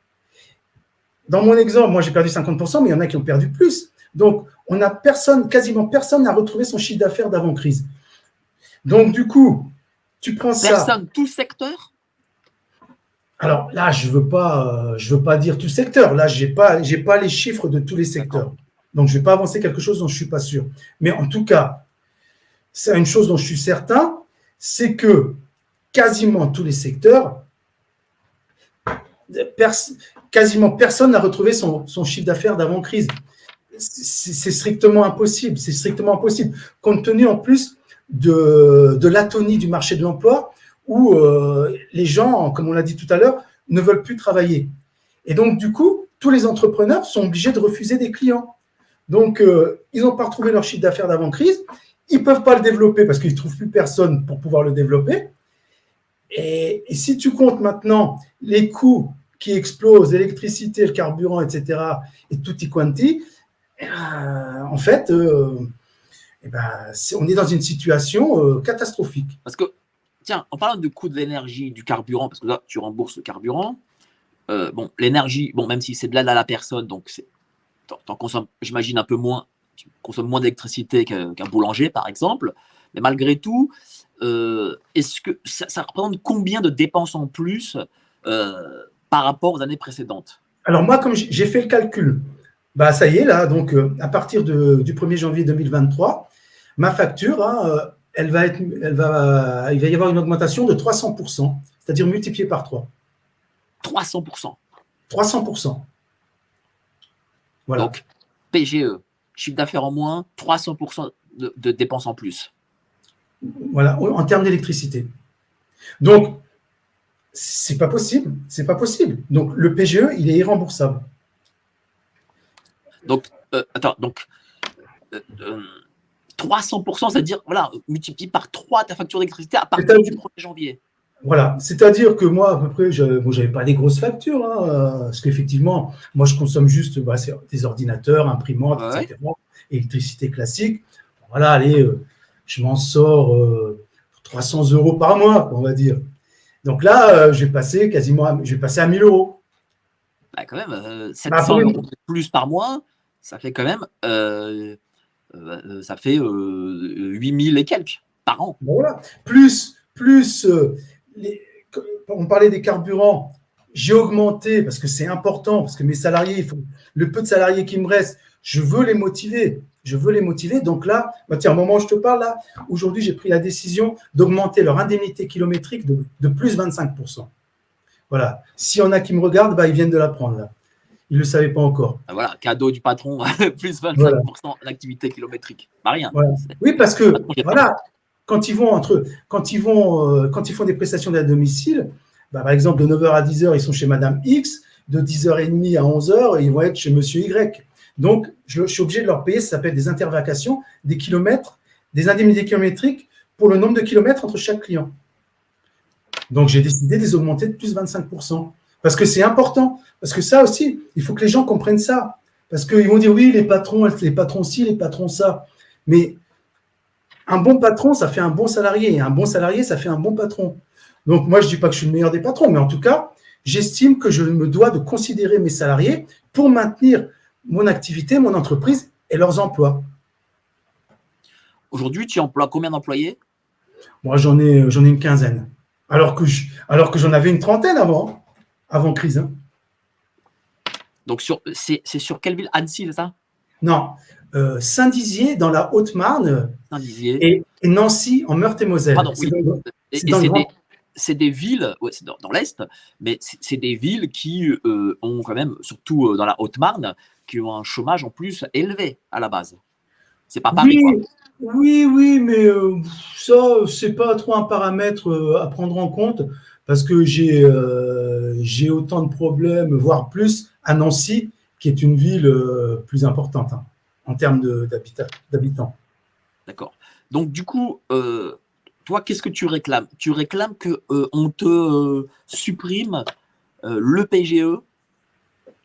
[SPEAKER 2] Dans mon exemple, moi j'ai perdu 50%, mais il y en a qui ont perdu plus. Donc, on a quasiment personne n'a retrouvé son chiffre d'affaires d'avant-crise. Donc, du coup, tu prends ça.
[SPEAKER 1] Personne, tout secteur?
[SPEAKER 2] Alors là, je veux pas dire tout secteur. Là, j'ai pas les chiffres de tous les secteurs. Donc, je vais pas avancer quelque chose dont je suis pas sûr. Mais en tout cas, c'est une chose dont je suis certain, c'est que quasiment tous les secteurs, quasiment personne n'a retrouvé son chiffre d'affaires d'avant-crise. C'est strictement impossible. C'est strictement impossible. Compte tenu en plus de l'atonie du marché de l'emploi où les gens, comme on l'a dit tout à l'heure, ne veulent plus travailler. Et donc, du coup, tous les entrepreneurs sont obligés de refuser des clients. Donc, ils n'ont pas retrouvé leur chiffre d'affaires d'avant-crise. Ils ne peuvent pas le développer parce qu'ils ne trouvent plus personne pour pouvoir le développer. Et si tu comptes maintenant les coûts qui explosent, l'électricité, le carburant, etc., et tutti quanti, en fait, eh ben, on est dans une situation catastrophique.
[SPEAKER 1] Parce que, tiens, en parlant de coût de l'énergie, du carburant, parce que là, tu rembourses le carburant, bon, l'énergie, bon, même si c'est de l'aide à la personne, donc t'en consommes, j'imagine, un peu moins, tu consommes moins d'électricité qu'un boulanger, par exemple, mais malgré tout, est-ce que ça représente combien de dépenses en plus par rapport aux années précédentes?
[SPEAKER 2] Alors moi, comme j'ai fait le calcul, bah ça y est, là, donc à partir du 1er janvier 2023, ma facture, hein, il va y avoir une augmentation de 300%, c'est-à-dire multiplié par 3.
[SPEAKER 1] 300%.
[SPEAKER 2] 300%. Voilà.
[SPEAKER 1] Donc, PGE, chiffre d'affaires en moins, 300% de dépenses en plus.
[SPEAKER 2] Voilà, en termes d'électricité. Donc, c'est pas possible. C'est pas possible. Donc, le PGE, il est irremboursable.
[SPEAKER 1] Donc, attends, donc 300%, c'est-à-dire, voilà, multiplie par 3 ta facture d'électricité à partir du 1er janvier.
[SPEAKER 2] Voilà, c'est-à-dire que moi, à peu près, j'avais pas des grosses factures, hein, parce qu'effectivement, moi, je consomme juste des ordinateurs, imprimantes, etc., électricité classique. Voilà, allez, je m'en sors 300 € par mois, on va dire. Donc là, je vais passer à 1000 €.
[SPEAKER 1] Bah, quand même, 700 € de plus par mois, ça fait quand même, ça fait 8000 et quelques par an.
[SPEAKER 2] Voilà. Plus on parlait des carburants. j'ai augmenté, parce que c'est important, parce que mes salariés, le peu de salariés qui me restent, je veux les motiver. Je veux les motiver. Donc là, tiens, au moment où je te parle, là, aujourd'hui, j'ai pris la décision d'augmenter leur indemnité kilométrique de plus 25%. Voilà. S'il y en a qui me regardent, ils viennent de l'apprendre là. Ils ne le savaient pas encore.
[SPEAKER 1] Voilà, cadeau du patron, plus 25%
[SPEAKER 2] voilà.
[SPEAKER 1] d'activité kilométrique. Pas rien.
[SPEAKER 2] Voilà. Oui, parce que voilà, quand ils font des prestations d'aide à domicile, par exemple, de 9h à 10h, ils sont chez Madame X, de 10h30 à 11h, ils vont être chez Monsieur Y. Donc, je suis obligé de leur payer, ça s'appelle des intervacations, des kilomètres, des indemnités kilométriques pour le nombre de kilomètres entre chaque client. Donc, j'ai décidé de les augmenter de plus 25%. Parce que c'est important. Parce que ça aussi, il faut que les gens comprennent ça. Parce qu'ils vont dire, oui, les patrons ci, les patrons ça. Mais un bon patron, ça fait un bon salarié. Et un bon salarié, ça fait un bon patron. Donc, moi, je ne dis pas que je suis le meilleur des patrons, mais en tout cas, j'estime que je me dois de considérer mes salariés pour maintenir mon activité, mon entreprise et leurs emplois.
[SPEAKER 1] Aujourd'hui, tu emploies combien d'employés?
[SPEAKER 2] Moi, j'en ai une quinzaine. Alors que j'en avais une trentaine avant crise. Hein.
[SPEAKER 1] Donc, c'est sur quelle ville? Annecy, c'est ça?
[SPEAKER 2] Non, Saint-Dizier dans la Haute-Marne
[SPEAKER 1] Saint-Dizier.
[SPEAKER 2] Et Nancy en Meurthe-et-Moselle.
[SPEAKER 1] Pardon, oui. C'est des villes, ouais, c'est dans l'Est, mais c'est des villes qui ont quand même, surtout dans la Haute-Marne, qui ont un chômage en plus élevé à la base. C'est pas Paris, quoi.
[SPEAKER 2] Oui, mais ça, c'est pas trop un paramètre à prendre en compte parce que j'ai autant de problèmes, voire plus, à Nancy, qui est une ville plus importante en termes d'habitants.
[SPEAKER 1] D'accord. Donc, du coup, toi, qu'est-ce que tu réclames? Tu réclames qu'on te supprime le PGE?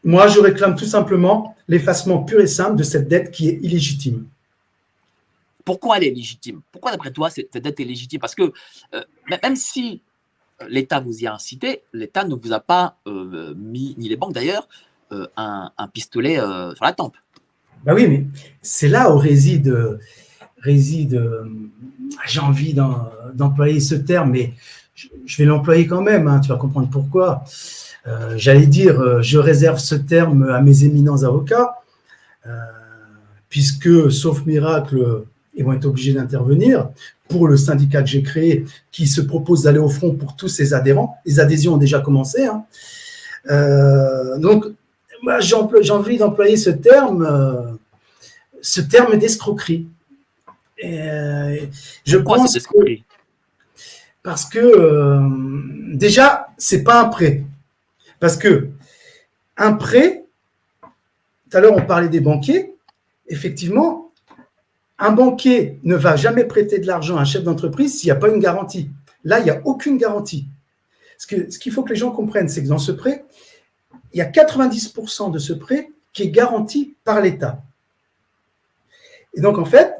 [SPEAKER 2] Moi, je réclame tout simplement l'effacement pur et simple de cette dette qui est illégitime.
[SPEAKER 1] Pourquoi elle est légitime? Pourquoi, d'après toi, cette dette est légitime? Parce que même si l'État vous y a incité, l'État ne vous a pas mis, ni les banques d'ailleurs, un pistolet sur la tempe.
[SPEAKER 2] Ben oui, mais c'est là où réside j'ai envie d'employer ce terme, mais je vais l'employer quand même, hein, tu vas comprendre pourquoi. J'allais dire, je réserve ce terme à mes éminents avocats, puisque, sauf miracle, ils vont être obligés d'intervenir pour le syndicat que j'ai créé, qui se propose d'aller au front pour tous ses adhérents. Les adhésions ont déjà commencé. Hein. Donc, moi, j'ai envie d'employer ce terme d'escroquerie. Je pense que parce que déjà, c'est pas un prêt. Parce que un prêt, tout à l'heure on parlait des banquiers, effectivement, un banquier ne va jamais prêter de l'argent à un chef d'entreprise s'il n'y a pas une garantie. Là, il n'y a aucune garantie. Ce qu'il faut que les gens comprennent, c'est que dans ce prêt, il y a 90% de ce prêt qui est garanti par l'État. Et donc, en fait,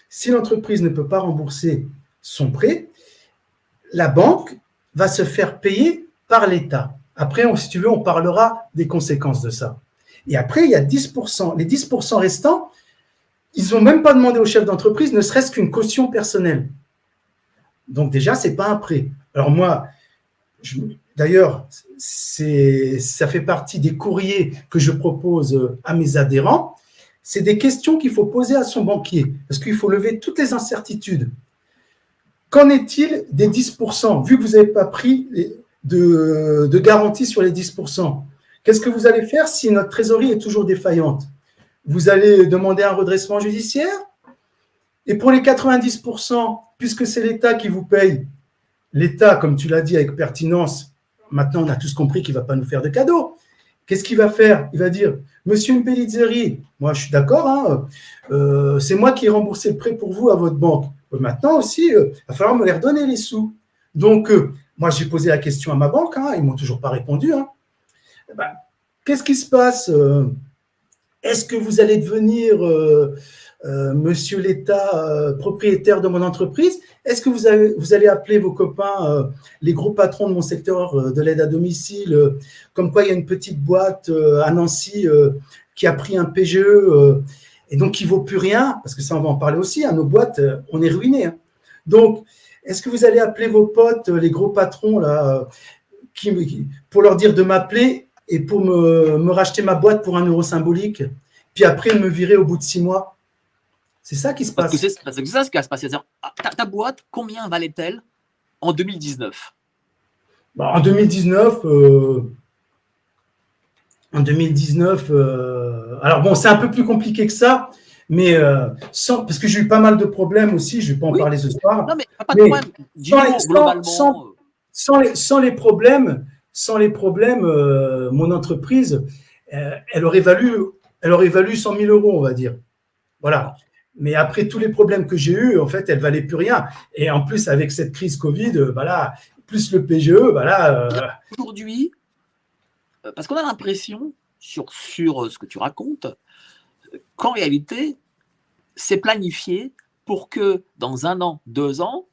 [SPEAKER 2] si l'entreprise ne peut pas rembourser son prêt, la banque va se faire payer par l'État. Après, si tu veux, on parlera des conséquences de ça. Et après, il y a 10%. Les 10% restants, ils n'ont même pas demandé au chef d'entreprise, ne serait-ce qu'une caution personnelle. Donc déjà, ce n'est pas un prêt. Alors moi, d'ailleurs, ça fait partie des courriers que je propose à mes adhérents. C'est des questions qu'il faut poser à son banquier, parce qu'il faut lever toutes les incertitudes. Qu'en est-il des 10%, vu que vous n'avez pas pris de garantie sur les 10%? Qu'est-ce que vous allez faire si notre trésorerie est toujours défaillante? Vous allez demander un redressement judiciaire? Et pour les 90%, puisque c'est l'État qui vous paye, l'État, comme tu l'as dit avec pertinence, maintenant on a tous compris qu'il ne va pas nous faire de cadeaux. Qu'est-ce qu'il va faire? Il va dire, monsieur Mpelizeri, moi je suis d'accord, hein, c'est moi qui ai remboursé le prêt pour vous à votre banque. Maintenant aussi, il va falloir me les redonner les sous. Donc, moi j'ai posé la question à ma banque, hein, ils ne m'ont toujours pas répondu. Hein. Qu'est-ce qui se passe? Est-ce que vous allez devenir, monsieur l'État, propriétaire de mon entreprise? Est-ce que vous allez appeler vos copains, les gros patrons de mon secteur de l'aide à domicile, comme quoi il y a une petite boîte à Nancy qui a pris un PGE et donc qui ne vaut plus rien, parce que ça, on va en parler aussi, hein, nos boîtes, on est ruinés. Hein. Donc, est-ce que vous allez appeler vos potes, les gros patrons, là, pour leur dire de m'appeler et pour me racheter ma boîte pour 1 euro symbolique, puis après me virer au bout de 6 mois. C'est ça qui se passe.
[SPEAKER 1] Parce que c'est ça ce qui va se passer. Ta boîte, combien valait-elle en 2019?
[SPEAKER 2] En 2019, alors bon, c'est un peu plus compliqué que ça, mais parce que j'ai eu pas mal de problèmes aussi, je ne vais pas en parler ce soir.
[SPEAKER 1] Non, mais pas de problème.
[SPEAKER 2] Sans les problèmes, mon entreprise, elle aurait valu 100 000 euros, on va dire. Voilà. Mais après tous les problèmes que j'ai eus, en fait, elle ne valait plus rien. Et en plus, avec cette crise Covid, voilà, plus le PGE, voilà.
[SPEAKER 1] Aujourd'hui, parce qu'on a l'impression, sur ce que tu racontes, qu'en réalité, c'est planifié pour que dans 1 an, 2 ans,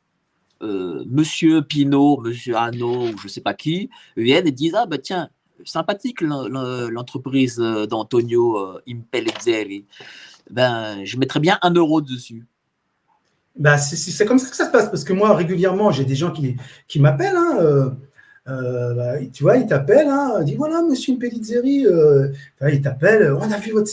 [SPEAKER 1] Monsieur Pinault, Monsieur Hano, ou je ne sais pas qui, viennent et disent: ah ben tiens, sympathique l'entreprise d'Antonio Impellizzeri, ben, je mettrais bien 1 euro dessus.
[SPEAKER 2] Ben, c'est comme ça que ça se passe, parce que moi, régulièrement, j'ai des gens qui m'appellent, tu vois, ils t'appellent, ils disent: voilà, monsieur Impellizzeri, ils t'appellent, on a vu votre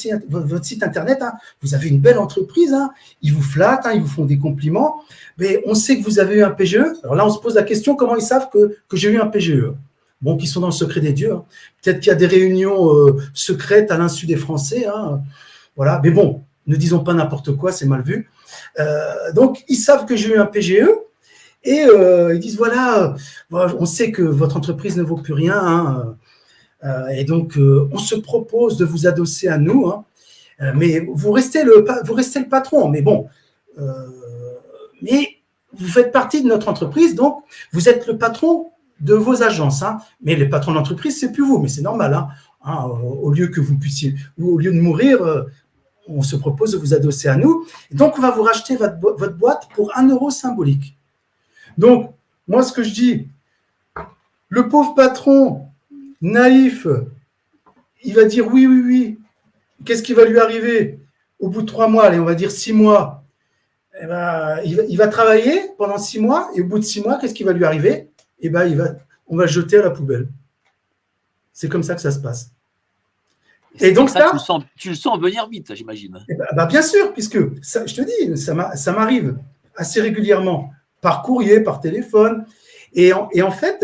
[SPEAKER 2] site internet, vous avez une belle entreprise, ils vous flattent, ils vous font des compliments, mais on sait que vous avez eu un PGE. Alors là, on se pose la question, comment ils savent que j'ai eu un PGE? Bon, qu'ils sont dans le secret des dieux. Peut-être qu'il y a des réunions secrètes à l'insu des Français. Voilà. Mais bon, ne disons pas n'importe quoi, c'est mal vu. Donc, ils savent que j'ai eu un PGE et ils disent: voilà, on sait que votre entreprise ne vaut plus rien. Et donc, on se propose de vous adosser à nous. Mais vous restez le patron. Mais bon, mais vous faites partie de notre entreprise, donc vous êtes le patron de vos agences, mais les patrons de l'entreprise, c'est plus vous, mais c'est normal, au lieu que vous puissiez, au lieu de mourir, on se propose de vous adosser à nous, et donc on va vous racheter votre boîte pour 1 euro symbolique. Donc, moi, ce que je dis, le pauvre patron naïf, il va dire oui, qu'est-ce qui va lui arriver au bout de 3 mois, allez, on va dire 6 mois, il va travailler pendant 6 mois, et au bout de 6 mois, qu'est-ce qui va lui arriver? On va le jeter à la poubelle. C'est comme ça que ça se passe.
[SPEAKER 1] Et donc ça, tu le sens venir vite, j'imagine.
[SPEAKER 2] Bien sûr, puisque ça, je te dis, ça m'arrive assez régulièrement, par courrier, par téléphone. Et en fait,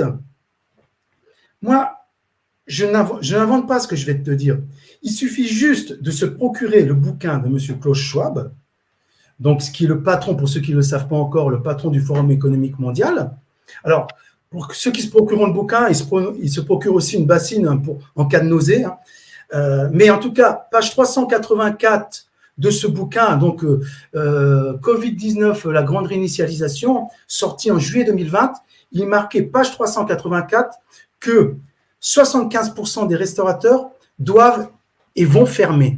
[SPEAKER 2] moi, je n'invente pas ce que je vais te dire. Il suffit juste de se procurer le bouquin de M. Klaus Schwab, donc ce qui est le patron, pour ceux qui ne le savent pas encore, le patron du Forum économique mondial. Alors, pour ceux qui se procurent le bouquin, ils se procurent aussi une bassine en cas de nausée. Mais en tout cas, page 384 de ce bouquin, donc Covid-19, la grande réinitialisation, sorti en juillet 2020, il est marqué, page 384, que 75% des restaurateurs doivent et vont fermer.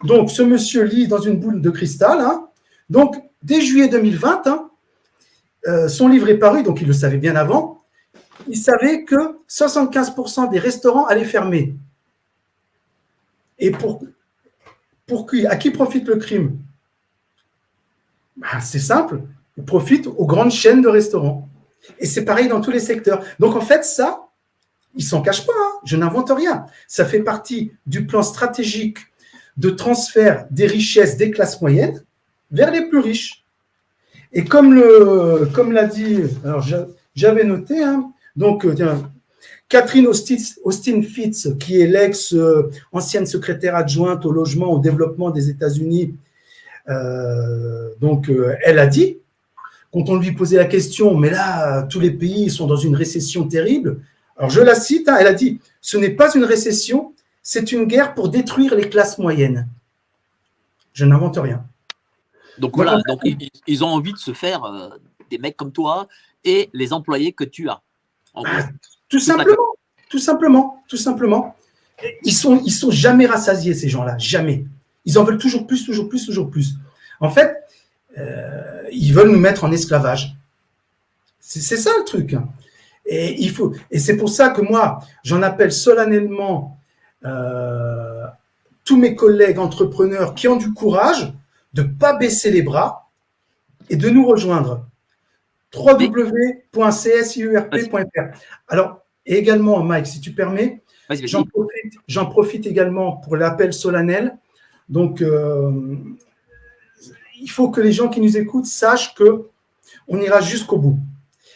[SPEAKER 2] Donc, ce monsieur lit dans une boule de cristal. Donc, dès juillet 2020, son livre est paru, donc il le savait bien avant. Il savait que 75% des restaurants allaient fermer. Et à qui profite le crime? C'est simple, il profite aux grandes chaînes de restaurants. Et c'est pareil dans tous les secteurs. Donc en fait, ça, ils ne s'en cachent pas, je n'invente rien. Ça fait partie du plan stratégique de transfert des richesses des classes moyennes vers les plus riches. Et comme l'a dit, alors j'avais noté, donc Catherine Austin Fitts, qui est ancienne secrétaire adjointe au logement, au développement des États-Unis, elle a dit, quand on lui posait la question, mais là, tous les pays sont dans une récession terrible. Alors je la cite, elle a dit: ce n'est pas une récession, c'est une guerre pour détruire les classes moyennes. Je n'invente rien.
[SPEAKER 1] Donc voilà, ils ont envie de se faire des mecs comme toi et les employés que tu as.
[SPEAKER 2] Tout simplement. Ils sont jamais rassasiés, ces gens-là, jamais. Ils en veulent toujours plus. En fait, ils veulent nous mettre en esclavage. C'est ça le truc. Et c'est pour ça que moi, j'en appelle solennellement tous mes collègues entrepreneurs qui ont du courage de ne pas baisser les bras et de nous rejoindre. www.csiurp.fr. Alors, Et également, Mike, si tu permets,
[SPEAKER 1] Vas-y.
[SPEAKER 2] j'en profite également pour l'appel solennel. Donc, il faut que les gens qui nous écoutent sachent qu'on ira jusqu'au bout.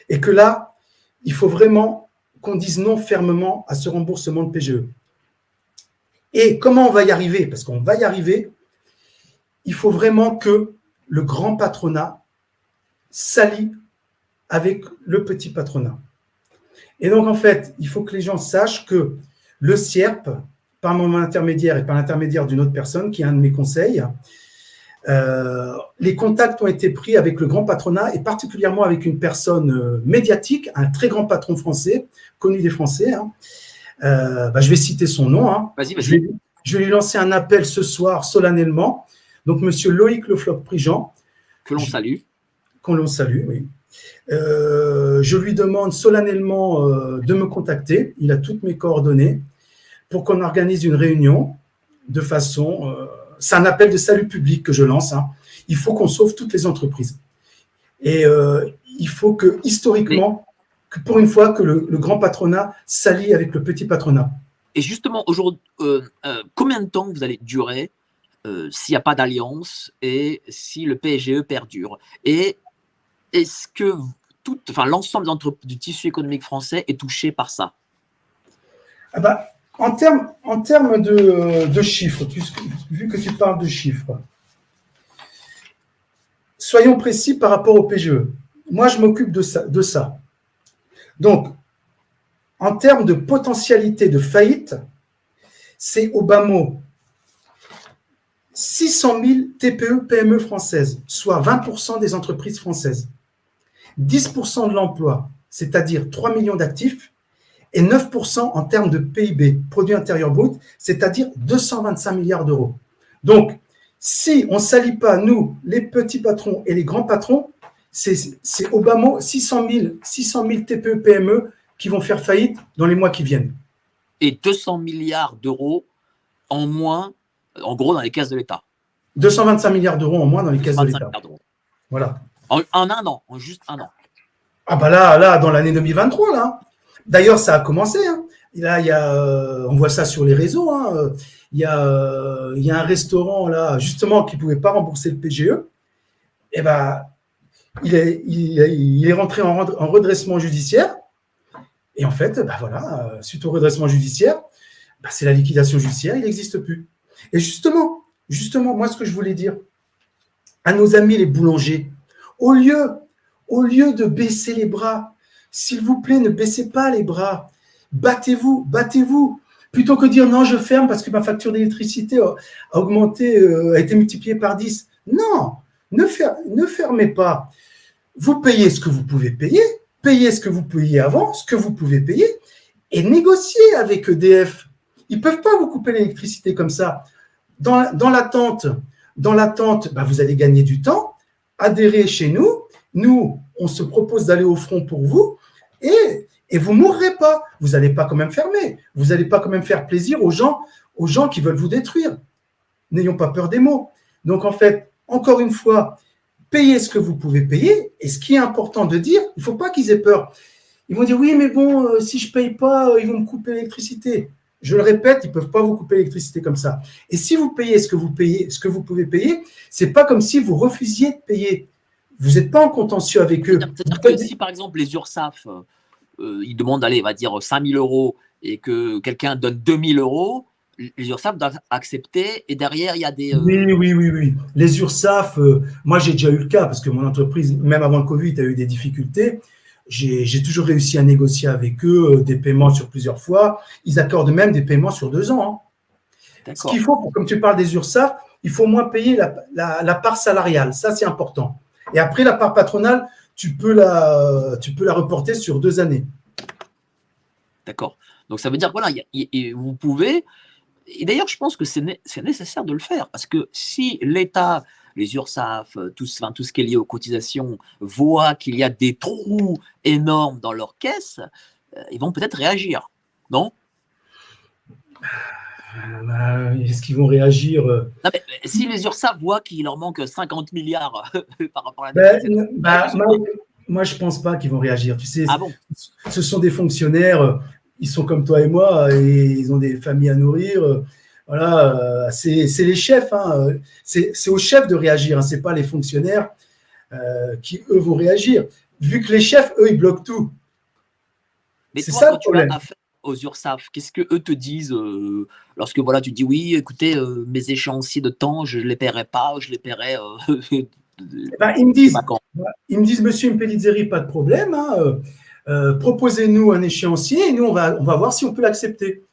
[SPEAKER 2] Et que là, il faut vraiment qu'on dise non fermement à ce remboursement de PGE. Et comment on va y arriver? Parce qu'on va y arriver, il faut vraiment que le grand patronat s'allie avec le petit patronat. Et donc, en fait, il faut que les gens sachent que le CIERP, par mon intermédiaire et par l'intermédiaire d'une autre personne, qui est un de mes conseils, les contacts ont été pris avec le grand patronat et particulièrement avec une personne médiatique, un très grand patron français, connu des Français. Je vais citer son nom.
[SPEAKER 1] Vas-y.
[SPEAKER 2] Je vais lui lancer un appel ce soir solennellement. Donc, monsieur Loïc Le Floch-Prigent.
[SPEAKER 1] Que l'on salue.
[SPEAKER 2] Qu'on l'on salue, oui. Je lui demande solennellement de me contacter. Il a toutes mes coordonnées pour qu'on organise une réunion de façon… c'est un appel de salut public que je lance. Il faut qu'on sauve toutes les entreprises. Et il faut que, historiquement, que pour une fois, que le grand patronat s'allie avec le petit patronat.
[SPEAKER 1] Et justement, aujourd'hui, combien de temps vous allez durer s'il n'y a pas d'alliance et si le PGE perdure? Et est-ce que l'ensemble du tissu économique français est touché par ça?
[SPEAKER 2] En termes de chiffres, vu que tu parles de chiffres, soyons précis par rapport au PGE. Moi, je m'occupe de ça. Donc, en termes de potentialité de faillite, c'est au bas mot 600 000 TPE, PME françaises, soit 20% des entreprises françaises, 10% de l'emploi, c'est-à-dire 3 millions d'actifs, et 9% en termes de PIB, produit intérieur brut, c'est-à-dire 225 milliards d'euros. Donc, si on ne s'allie pas, nous, les petits patrons et les grands patrons, c'est au bas mot 600 000 TPE, PME qui vont faire faillite dans les mois qui viennent.
[SPEAKER 1] Et 200 milliards d'euros en moins, en gros, dans les caisses de l'État.
[SPEAKER 2] 225 milliards d'euros en moins dans les caisses de l'État. Voilà.
[SPEAKER 1] En un an, en juste un an.
[SPEAKER 2] Là, dans l'année 2023, là. D'ailleurs, ça a commencé. Là, on voit ça sur les réseaux. Il y a un restaurant là, justement, qui ne pouvait pas rembourser le PGE. Et il est rentré en redressement judiciaire. Et en fait, suite au redressement judiciaire, c'est la liquidation judiciaire, il n'existe plus. Et justement, moi, ce que je voulais dire à nos amis les boulangers, au lieu de baisser les bras, s'il vous plaît, ne baissez pas les bras. Battez-vous. Plutôt que de dire non, je ferme parce que ma facture d'électricité a augmenté, a été multipliée par 10. Non, ne fermez pas. Vous payez ce que vous pouvez payer, payez ce que vous payiez avant, ce que vous pouvez payer, et négociez avec EDF. Ils ne peuvent pas vous couper l'électricité comme ça. Dans l'attente, vous allez gagner du temps, adhérez chez nous. Nous, on se propose d'aller au front pour vous et vous ne mourrez pas. Vous n'allez pas quand même fermer. Vous n'allez pas quand même faire plaisir aux gens qui veulent vous détruire. N'ayons pas peur des mots. Donc, en fait, encore une fois, payez ce que vous pouvez payer. Et ce qui est important de dire, il ne faut pas qu'ils aient peur. Ils vont dire, oui, mais bon, si je ne paye pas, ils vont me couper l'électricité. Je le répète, ils ne peuvent pas vous couper l'électricité comme ça. Et si vous payez ce que vous pouvez payer, ce n'est pas comme si vous refusiez de payer. Vous n'êtes pas en contentieux avec eux.
[SPEAKER 1] C'est-à-dire que si, par exemple, les URSSAF, ils demandent, on va dire 5 000 euros et que quelqu'un donne 2 000 euros, les URSSAF doivent accepter et derrière, il y a des…
[SPEAKER 2] Oui. Les URSSAF, moi, j'ai déjà eu le cas parce que mon entreprise, même avant le Covid, a eu des difficultés. J'ai toujours réussi à négocier avec eux des paiements sur plusieurs fois. Ils accordent même des paiements sur 2 ans. Ce qu'il faut, comme tu parles des URSSAF, il faut au moins payer la part salariale. Ça, c'est important. Et après, la part patronale, tu peux la reporter sur 2 années.
[SPEAKER 1] D'accord. Donc, ça veut dire que voilà, vous pouvez… Et d'ailleurs, je pense que c'est nécessaire de le faire parce que si l'État, les URSSAF, tout ce qui est lié aux cotisations, voient qu'il y a des trous énormes dans leur caisse, ils vont peut-être réagir, non?
[SPEAKER 2] Est-ce qu'ils vont réagir?
[SPEAKER 1] Non, mais si les URSSAF voient qu'il leur manque 50 milliards par rapport à la
[SPEAKER 2] moi, je ne pense pas qu'ils vont réagir. Tu sais,
[SPEAKER 1] ah bon?
[SPEAKER 2] ce sont des fonctionnaires. ils sont comme toi et moi, et ils ont des familles à nourrir. Voilà, c'est les chefs, hein, c'est aux chefs de réagir, hein, c'est pas les fonctionnaires qui, eux, vont réagir. Vu que les chefs, eux, ils bloquent tout.
[SPEAKER 1] Mais
[SPEAKER 2] C'est
[SPEAKER 1] toi,
[SPEAKER 2] ça
[SPEAKER 1] quand
[SPEAKER 2] le
[SPEAKER 1] tu as
[SPEAKER 2] problème.
[SPEAKER 1] affaire aux URSAF, qu'est-ce que eux te disent lorsque voilà, tu dis oui, écoutez, mes échéanciers de temps, je ne les paierai pas, je les paierai
[SPEAKER 2] Ben,
[SPEAKER 1] quand.
[SPEAKER 2] ils me disent, monsieur Impellizzeri, pas de problème, hein, proposez-nous un échéancier et nous, on va voir si on peut l'accepter.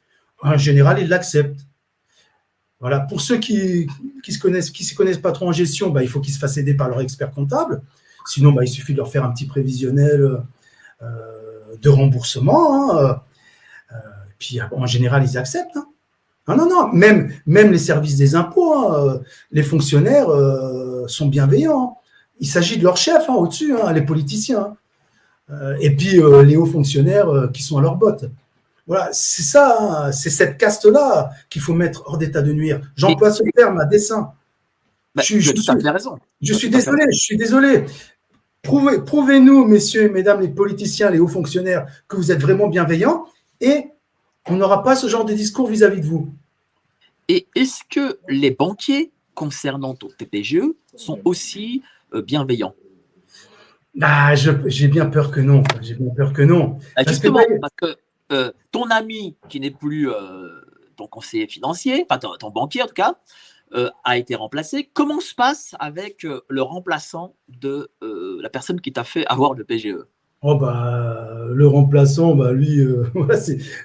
[SPEAKER 2] En général, ils l'acceptent. Voilà. Pour ceux qui se connaissent pas trop en gestion, ben, il faut qu'ils se fassent aider par leur expert comptable. Sinon, ben, il suffit de leur faire un petit prévisionnel de remboursement. Hein. Puis, en général, ils acceptent. Hein. Non, non, non. Même les services des impôts, hein, les fonctionnaires sont bienveillants. Hein. Il s'agit de leur chef hein, au-dessus, hein, les politiciens. Et puis, les hauts fonctionnaires qui sont à leur botte. Voilà, c'est ça, hein, c'est cette caste-là qu'il faut mettre hors d'état de nuire.
[SPEAKER 1] Et,
[SPEAKER 2] J'emploie ce terme à dessein.
[SPEAKER 1] bah, tu as tout à fait raison.
[SPEAKER 2] Je suis désolé, je suis désolé. Prouvez-nous, messieurs et mesdames les politiciens, les hauts fonctionnaires, que vous êtes vraiment bienveillants et on n'aura pas ce genre de discours vis-à-vis de vous.
[SPEAKER 1] Et est-ce que les banquiers, concernant ton TPGE, sont aussi bienveillants?
[SPEAKER 2] Ah, j'ai bien peur que non. J'ai bien peur que non.
[SPEAKER 1] Justement, parce que ton ami, qui n'est plus ton conseiller financier, enfin ton banquier en tout cas, a été remplacé. Comment se passe avec le remplaçant de la personne qui t'a fait avoir le PGE?
[SPEAKER 2] Oh bah, le remplaçant, bah, lui,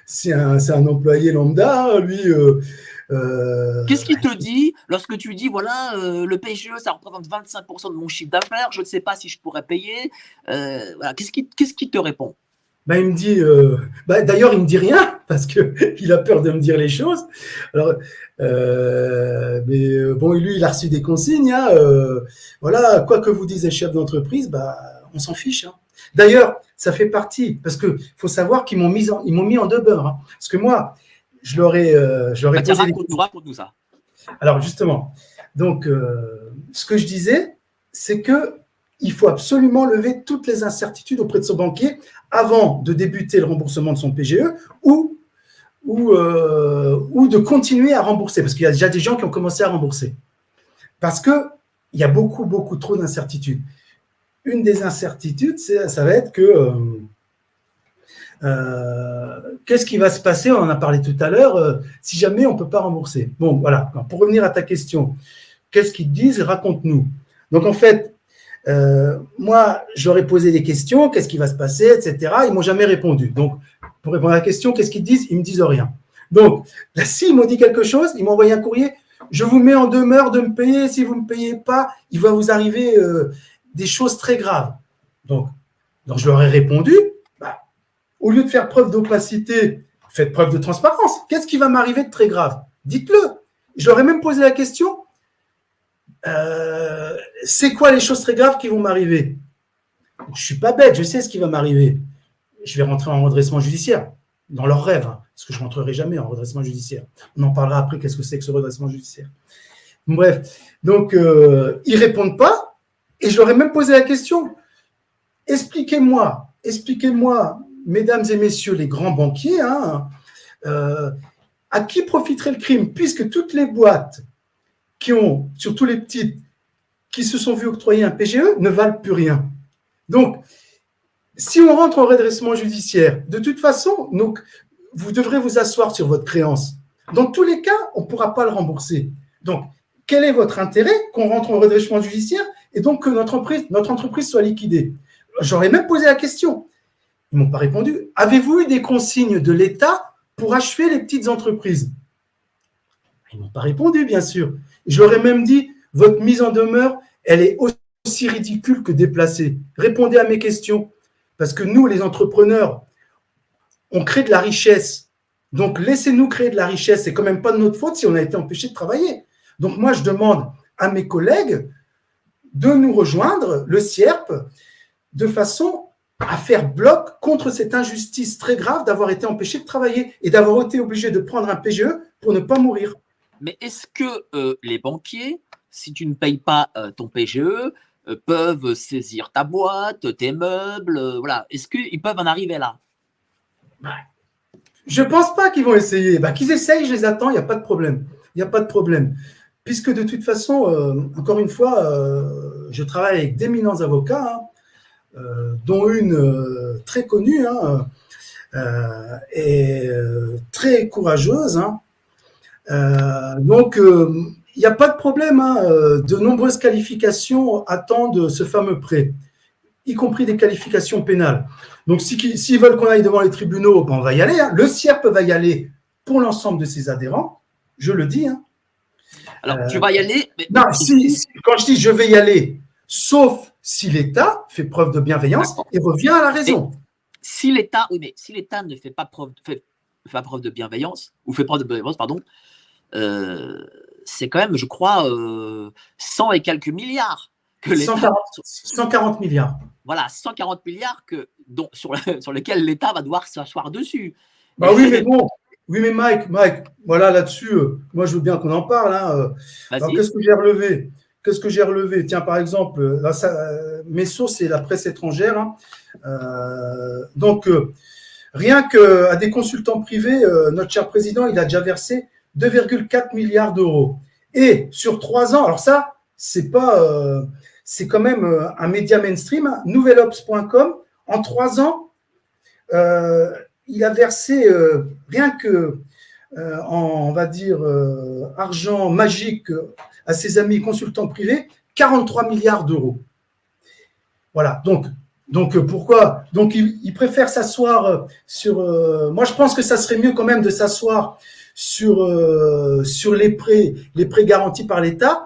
[SPEAKER 2] c'est un employé lambda. Lui,
[SPEAKER 1] qu'est-ce qu'il te dit lorsque tu dis, voilà, le PGE, ça représente 25% de mon chiffre d'affaires, je ne sais pas si je pourrais payer. Voilà. Qu'est-ce qu'il te répond?
[SPEAKER 2] Bah, il me dit, d'ailleurs, il me dit rien parce qu'il a peur de me dire les choses. Alors, mais bon, lui, il a reçu des consignes. Hein, voilà, quoi que vous dise les chefs d'entreprise, bah, on s'en fiche. Hein. D'ailleurs, ça fait partie parce que faut savoir qu'ils m'ont mis en demeure. Hein, parce que moi, je leur ai posé des questions.
[SPEAKER 1] Raconte-nous ça.
[SPEAKER 2] Alors justement, donc, ce que je disais, c'est que il faut absolument lever toutes les incertitudes auprès de son banquier avant de débuter le remboursement de son PGE ou de continuer à rembourser, parce qu'il y a déjà des gens qui ont commencé à rembourser. Parce qu'il y a beaucoup, beaucoup trop d'incertitudes. Une des incertitudes, ça va être que qu'est-ce qui va se passer, on en a parlé tout à l'heure, si jamais on ne peut pas rembourser. Bon, voilà, pour revenir à ta question, qu'est-ce qu'ils disent? Raconte-nous. Donc, en fait, moi, j'aurais posé des questions, qu'est-ce qui va se passer, etc. Ils ne m'ont jamais répondu. Donc, pour répondre à la question, qu'est-ce qu'ils disent? Ils ne me disent rien. Donc, là, s'ils m'ont dit quelque chose, ils m'ont envoyé un courrier, je vous mets en demeure de me payer, si vous ne me payez pas, il va vous arriver des choses très graves. Donc je leur ai répondu, bah, au lieu de faire preuve d'opacité, faites preuve de transparence. Qu'est-ce qui va m'arriver de très grave? Dites-le. Je leur ai même posé la question, c'est quoi les choses très graves qui vont m'arriver? Je ne suis pas bête, je sais ce qui va m'arriver. Je vais rentrer en redressement judiciaire, dans leurs rêves, hein, parce que je ne rentrerai jamais en redressement judiciaire. On en parlera après, qu'est-ce que c'est que ce redressement judiciaire. Bref, donc ils ne répondent pas, et je leur ai même posé la question, expliquez-moi, mesdames et messieurs les grands banquiers, hein, à qui profiterait le crime, puisque toutes les boîtes qui ont, surtout les petites, qui se sont vues octroyer un PGE, ne valent plus rien. Donc, si on rentre en redressement judiciaire, de toute façon, donc, vous devrez vous asseoir sur votre créance. Dans tous les cas, on ne pourra pas le rembourser. Donc, quel est votre intérêt qu'on rentre en redressement judiciaire et donc que notre entreprise soit liquidée? J'aurais même posé la question. Ils ne m'ont pas répondu. Avez-vous eu des consignes de l'État pour achever les petites entreprises? Ils ne m'ont pas répondu, bien sûr. Je leur ai même dit, votre mise en demeure, elle est aussi ridicule que déplacée. Répondez à mes questions. Parce que nous, les entrepreneurs, on crée de la richesse. Donc, laissez-nous créer de la richesse. C'est quand même pas de notre faute si on a été empêché de travailler. Donc, moi, je demande à mes collègues de nous rejoindre, le CIERP, de façon à faire bloc contre cette injustice très grave d'avoir été empêché de travailler et d'avoir été obligé de prendre un PGE pour ne pas mourir.
[SPEAKER 1] Mais est-ce que les banquiers, si tu ne payes pas ton PGE, peuvent saisir ta boîte, tes meubles, voilà. Est-ce qu'ils peuvent en arriver là?
[SPEAKER 2] Je ne pense pas qu'ils vont essayer. Bah, qu'ils essayent, je les attends, il n'y a pas de problème. Il n'y a pas de problème. Puisque de toute façon, encore une fois, je travaille avec d'éminents avocats, hein, dont une très connue, hein, et très courageuse. Hein. Donc, il n'y a pas de problème. Hein, de nombreuses qualifications attendent ce fameux prêt, y compris des qualifications pénales. Donc, s'ils veulent qu'on aille devant les tribunaux, ben on va y aller. Hein. Le CIERP va y aller pour l'ensemble de ses adhérents, je le dis. Hein.
[SPEAKER 1] Alors, tu vas y aller. Mais...
[SPEAKER 2] Non, quand je dis je vais y aller, sauf si l'État fait preuve de bienveillance et revient à la raison.
[SPEAKER 1] Si l'État, oui, mais si l'État ne fait pas preuve de bienveillance, ou fait preuve de bienveillance, pardon, c'est quand même, je crois, 100 et quelques milliards que l'État.
[SPEAKER 2] 140 milliards.
[SPEAKER 1] Voilà, 140 milliards sur lesquels l'État va devoir s'asseoir dessus.
[SPEAKER 2] Bah oui, mais bon. Oui, mais Mike, voilà, là-dessus, moi, je veux bien qu'on en parle. Hein. Alors, qu'est-ce que j'ai relevé? Tiens, par exemple, là, mes sources, c'est la presse étrangère. Hein. Donc, rien qu'à des consultants privés, notre cher président, il a déjà versé 2,4 milliards d'euros. Et sur 3 ans, alors ça, c'est quand même un média mainstream, hein, nouvelops.com, en 3 ans, il a versé rien que, on va dire, argent magique à ses amis consultants privés, 43 milliards d'euros. Voilà, donc pourquoi? Donc il préfère s'asseoir sur… moi, je pense que ça serait mieux quand même de s'asseoir sur les prêts garantis par l'État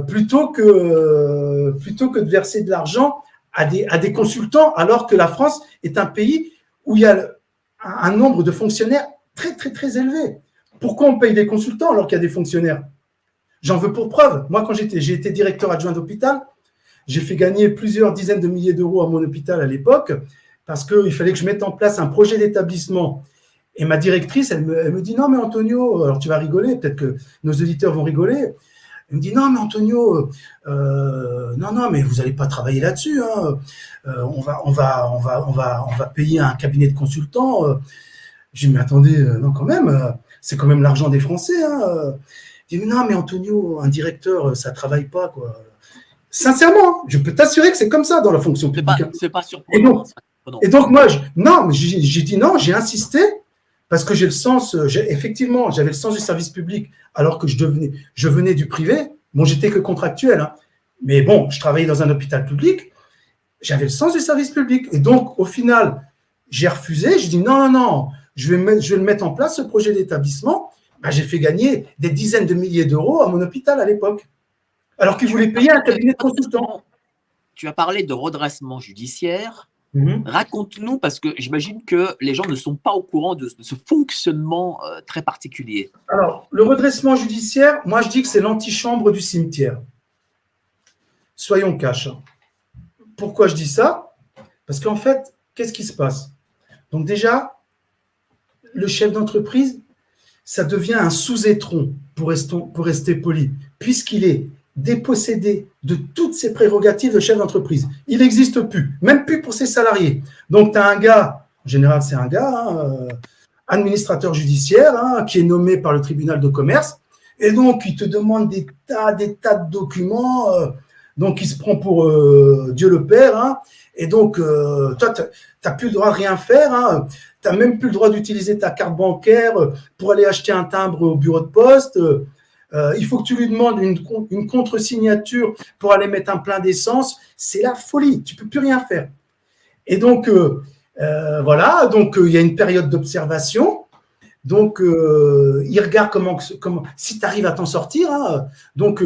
[SPEAKER 2] plutôt que de verser de l'argent à des consultants, alors que la France est un pays où il y a un nombre de fonctionnaires très, très, très élevé. Pourquoi on paye des consultants alors qu'il y a des fonctionnaires? J'en veux pour preuve. Moi, quand j'ai été directeur adjoint d'hôpital, j'ai fait gagner plusieurs dizaines de milliers d'euros à mon hôpital à l'époque parce qu'il fallait que je mette en place un projet d'établissement. Et ma directrice, elle me dit « Non, mais Antonio, alors tu vas rigoler, peut-être que nos auditeurs vont rigoler. » Elle me dit « Non, mais Antonio, non, mais vous n'allez pas travailler là-dessus. Hein. On va payer un cabinet de consultants. » Je dis « Mais attendez, non, quand même, c'est quand même l'argent des Français. Hein. » Je dis « Non, mais Antonio, un directeur, ça ne travaille pas, quoi. » Sincèrement, je peux t'assurer que c'est comme ça dans la fonction publique.
[SPEAKER 1] C'est pas surprenant.
[SPEAKER 2] Et donc moi, j'ai dit non, j'ai insisté parce que j'ai le sens, effectivement, j'avais le sens du service public alors que je venais du privé. Bon, j'étais que contractuel, hein, mais bon, je travaillais dans un hôpital public, j'avais le sens du service public. Et donc, au final, j'ai refusé, je dis non, je vais le mettre en place, ce projet d'établissement. Ben, j'ai fait gagner des dizaines de milliers d'euros à mon hôpital à l'époque. Alors qu'ils voulaient payer un cabinet de consultants.
[SPEAKER 1] Tu as parlé de redressement judiciaire. Raconte-nous, parce que j'imagine que les gens ne sont pas au courant de ce fonctionnement très particulier.
[SPEAKER 2] Alors, le redressement judiciaire, moi je dis que c'est l'antichambre du cimetière. Soyons cash. Pourquoi je dis ça? Parce qu'en fait, qu'est-ce qui se passe? Donc déjà, le chef d'entreprise, ça devient un sous-étron, pour rester poli, puisqu'il est dépossédé de toutes ses prérogatives de chef d'entreprise. Il n'existe plus, même plus pour ses salariés. Donc, tu as un gars, en général, c'est un gars, hein, administrateur judiciaire, hein, qui est nommé par le tribunal de commerce, et donc, il te demande des tas de documents, donc il se prend pour Dieu le Père, hein, et donc, toi, tu n'as plus le droit de rien faire, hein, tu n'as même plus le droit d'utiliser ta carte bancaire pour aller acheter un timbre au bureau de poste. Il faut que tu lui demandes une contre-signature pour aller mettre un plein d'essence. C'est la folie. Tu ne peux plus rien faire. Et donc, voilà. Donc, il y a une période d'observation. Donc, il regarde comment si tu arrives à t'en sortir. Hein, donc,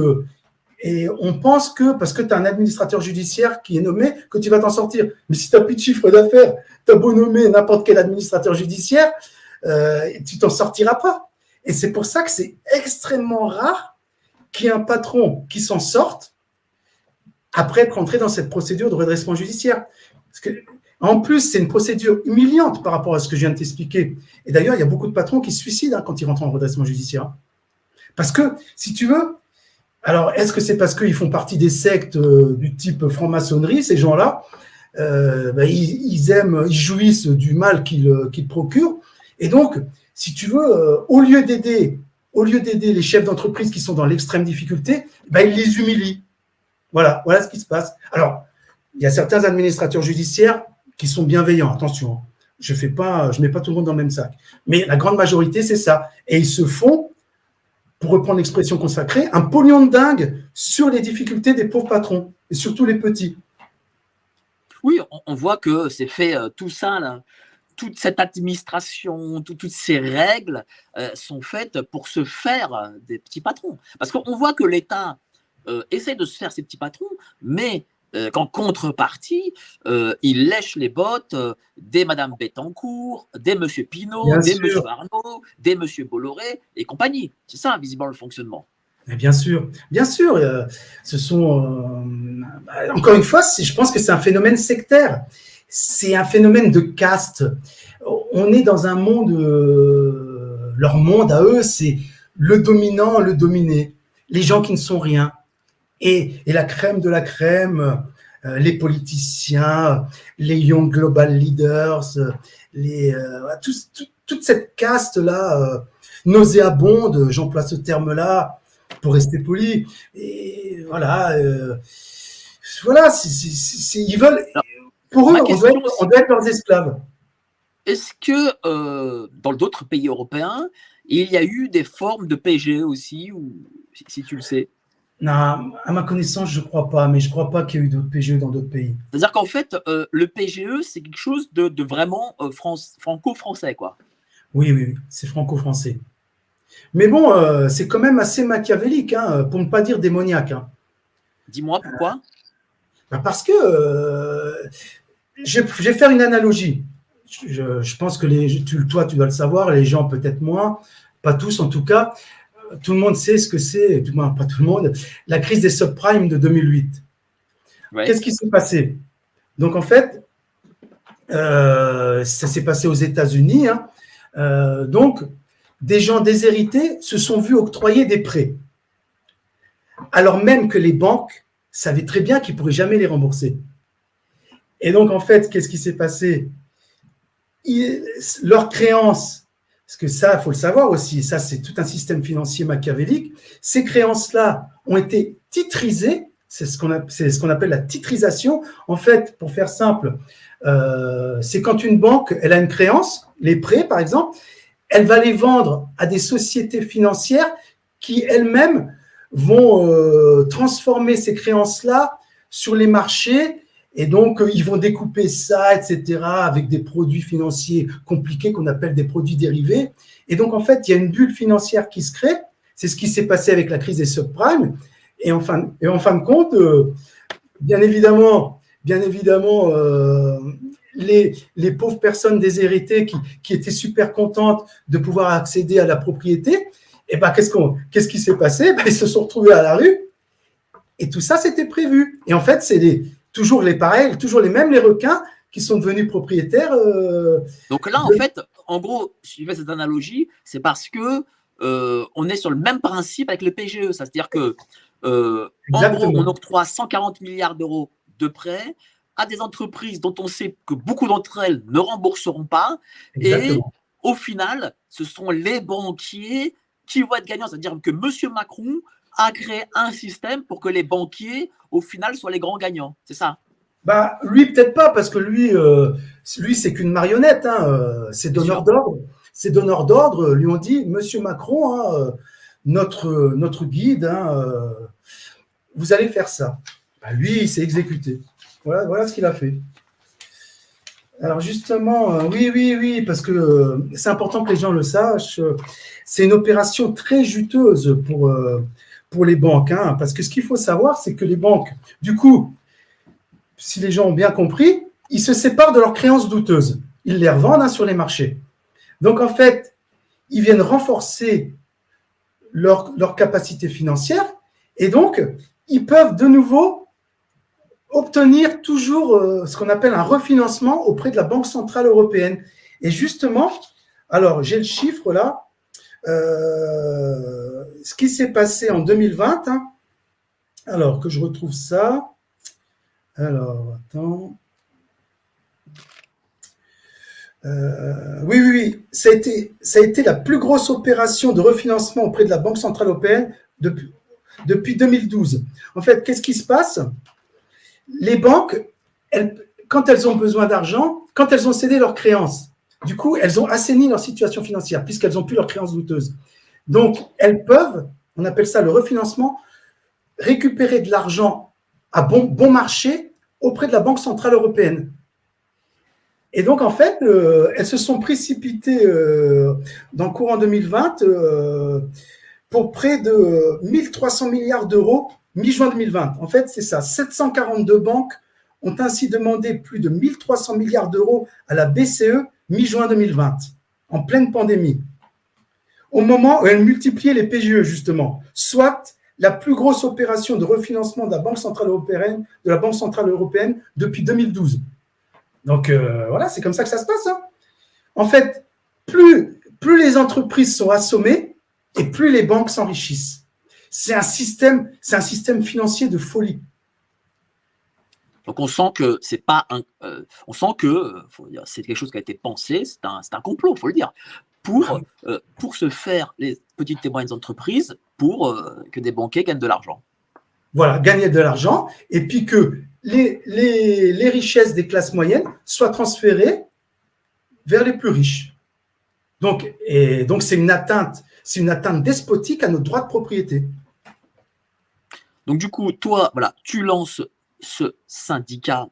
[SPEAKER 2] et on pense que, parce que tu as un administrateur judiciaire qui est nommé, que tu vas t'en sortir. Mais si tu n'as plus de chiffre d'affaires, tu as beau nommer n'importe quel administrateur judiciaire, tu t'en sortiras pas. Et c'est pour ça que c'est extrêmement rare qu'il y ait un patron qui s'en sorte après être entré dans cette procédure de redressement judiciaire. Parce que, en plus, c'est une procédure humiliante par rapport à ce que je viens de t'expliquer. Et d'ailleurs, il y a beaucoup de patrons qui se suicident quand ils rentrent en redressement judiciaire. Parce que, si tu veux, alors, est-ce que c'est parce qu'ils font partie des sectes du type franc-maçonnerie, ces gens-là, ils jouissent du mal qu'ils procurent. Et donc, si tu veux, au lieu d'aider les chefs d'entreprise qui sont dans l'extrême difficulté, ils les humilient. Voilà ce qui se passe. Alors, il y a certains administrateurs judiciaires qui sont bienveillants, attention, je ne mets pas tout le monde dans le même sac. Mais la grande majorité, c'est ça. Et ils se font, pour reprendre l'expression consacrée, un pognon de dingue sur les difficultés des pauvres patrons, et surtout les petits.
[SPEAKER 1] Oui, on voit que c'est fait tout ça, là, toute cette administration, toutes ces règles sont faites pour se faire des petits patrons. Parce qu'on voit que l'État essaie de se faire ses petits patrons, mais qu'en contrepartie, il lèche les bottes des Madame Bettencourt, des Monsieur Pinault, des Monsieur Arnaud, des Monsieur Bolloré et compagnie. C'est ça, visiblement, le fonctionnement.
[SPEAKER 2] Mais bien sûr, ce sont encore une fois, je pense que c'est un phénomène sectaire, c'est un phénomène de caste. On est dans un monde, leur monde à eux, c'est le dominant, le dominé, les gens qui ne sont rien, et la crème de la crème, les politiciens, les young global leaders, toute cette caste là, nauséabonde, j'emploie ce terme-là pour rester poli. Et voilà, ils veulent. Alors, pour eux, on doit être leurs esclaves.
[SPEAKER 1] Est-ce que dans d'autres pays européens, il y a eu des formes de PGE aussi, ou si tu le sais?
[SPEAKER 2] Non, à ma connaissance, je ne crois pas, mais je ne crois pas qu'il y ait eu d'autres PGE dans d'autres pays.
[SPEAKER 1] C'est-à-dire qu'en fait, le PGE, c'est quelque chose de vraiment franco-français, quoi.
[SPEAKER 2] Oui, c'est franco-français. Mais bon, c'est quand même assez machiavélique, hein, pour ne pas dire démoniaque. Hein.
[SPEAKER 1] Dis-moi pourquoi.
[SPEAKER 2] Parce que je vais faire une analogie. Je pense que toi, tu dois le savoir, les gens peut-être moins, pas tous en tout cas. Tout le monde sait ce que c'est, du moins pas tout le monde, la crise des subprimes de 2008. Ouais. Qu'est-ce qui s'est passé? Donc en fait, ça s'est passé aux États-Unis. Hein. Donc, des gens déshérités se sont vus octroyer des prêts, alors même que les banques savaient très bien qu'ils ne pourraient jamais les rembourser. Et donc, en fait, qu'est-ce qui s'est passé? Leurs créances, parce que ça, il faut le savoir aussi, ça, c'est tout un système financier machiavélique, ces créances-là ont été titrisées, c'est ce qu'on appelle la titrisation. En fait, pour faire simple, c'est quand une banque, elle a une créance, les prêts, par exemple, elle va les vendre à des sociétés financières qui, elles-mêmes, vont transformer ces créances-là sur les marchés. Et donc, ils vont découper ça, etc., avec des produits financiers compliqués qu'on appelle des produits dérivés. Et donc, en fait, il y a une bulle financière qui se crée. C'est ce qui s'est passé avec la crise des subprimes. Et en fin de compte, bien évidemment, les pauvres personnes déshéritées qui étaient super contentes de pouvoir accéder à la propriété, et ben, qu'est-ce qui s'est passé? Ils se sont retrouvés à la rue. Et tout ça, c'était prévu. Et en fait, c'est toujours les pareils, toujours les mêmes, les requins qui sont devenus propriétaires.
[SPEAKER 1] Donc là, en fait, en gros, si je fais cette analogie, c'est parce que on est sur le même principe avec le PGE. C'est-à-dire que, en gros, on octroie 140 milliards d'euros de prêts à des entreprises dont on sait que beaucoup d'entre elles ne rembourseront pas. Exactement. Et au final, ce sont les banquiers qui vont être gagnants. C'est-à-dire que M. Macron a créé un système pour que les banquiers, au final, soient les grands gagnants. C'est ça?
[SPEAKER 2] Bah, lui, peut-être pas, parce que lui c'est qu'une marionnette. Hein. Ses donneurs d'ordre. Ses donneurs d'ordre lui ont dit, Monsieur Macron, hein, notre guide, hein, vous allez faire ça. Bah, lui, il s'est exécuté. Voilà ce qu'il a fait. Alors justement, oui, parce que c'est important que les gens le sachent. C'est une opération très juteuse pour les banques, hein, parce que ce qu'il faut savoir, c'est que les banques, du coup, si les gens ont bien compris, ils se séparent de leurs créances douteuses. Ils les revendent, hein, sur les marchés. Donc, en fait, ils viennent renforcer leur capacité financière et donc, ils peuvent de nouveau obtenir toujours ce qu'on appelle un refinancement auprès de la Banque centrale européenne. Et justement, alors, j'ai le chiffre là, ce qui s'est passé en 2020, hein, alors que je retrouve ça. Alors, attends. Oui. Ça a été la plus grosse opération de refinancement auprès de la Banque centrale européenne depuis 2012. En fait, qu'est-ce qui se passe? Les banques, quand elles ont besoin d'argent, quand elles ont cédé leurs créances, du coup, elles ont assaini leur situation financière puisqu'elles n'ont plus leurs créances douteuses. Donc, elles peuvent, on appelle ça le refinancement, récupérer de l'argent à bon marché auprès de la Banque centrale européenne. Et donc, en fait, elles se sont précipitées dans le courant 2020 pour près de 1300 milliards d'euros mi-juin 2020. En fait, c'est ça. 742 banques ont ainsi demandé plus de 1300 milliards d'euros à la BCE mi-juin 2020, en pleine pandémie, au moment où elle multipliait les PGE, justement, soit la plus grosse opération de refinancement de la Banque centrale européenne, depuis 2012. Donc, voilà, c'est comme ça que ça se passe. Hein. En fait, plus les entreprises sont assommées et plus les banques s'enrichissent. C'est un système financier de folie.
[SPEAKER 1] Donc on sent que c'est pas on sent que faut dire, c'est quelque chose qui a été pensé, c'est un complot, faut le dire, pour se faire les petites et moyennes entreprises, pour que des banquiers gagnent de l'argent.
[SPEAKER 2] Voilà, gagner de l'argent et puis que les richesses des classes moyennes soient transférées vers les plus riches. Donc c'est une atteinte despotique à nos droits de propriété.
[SPEAKER 1] Donc du coup, toi, voilà, tu lances ce syndicat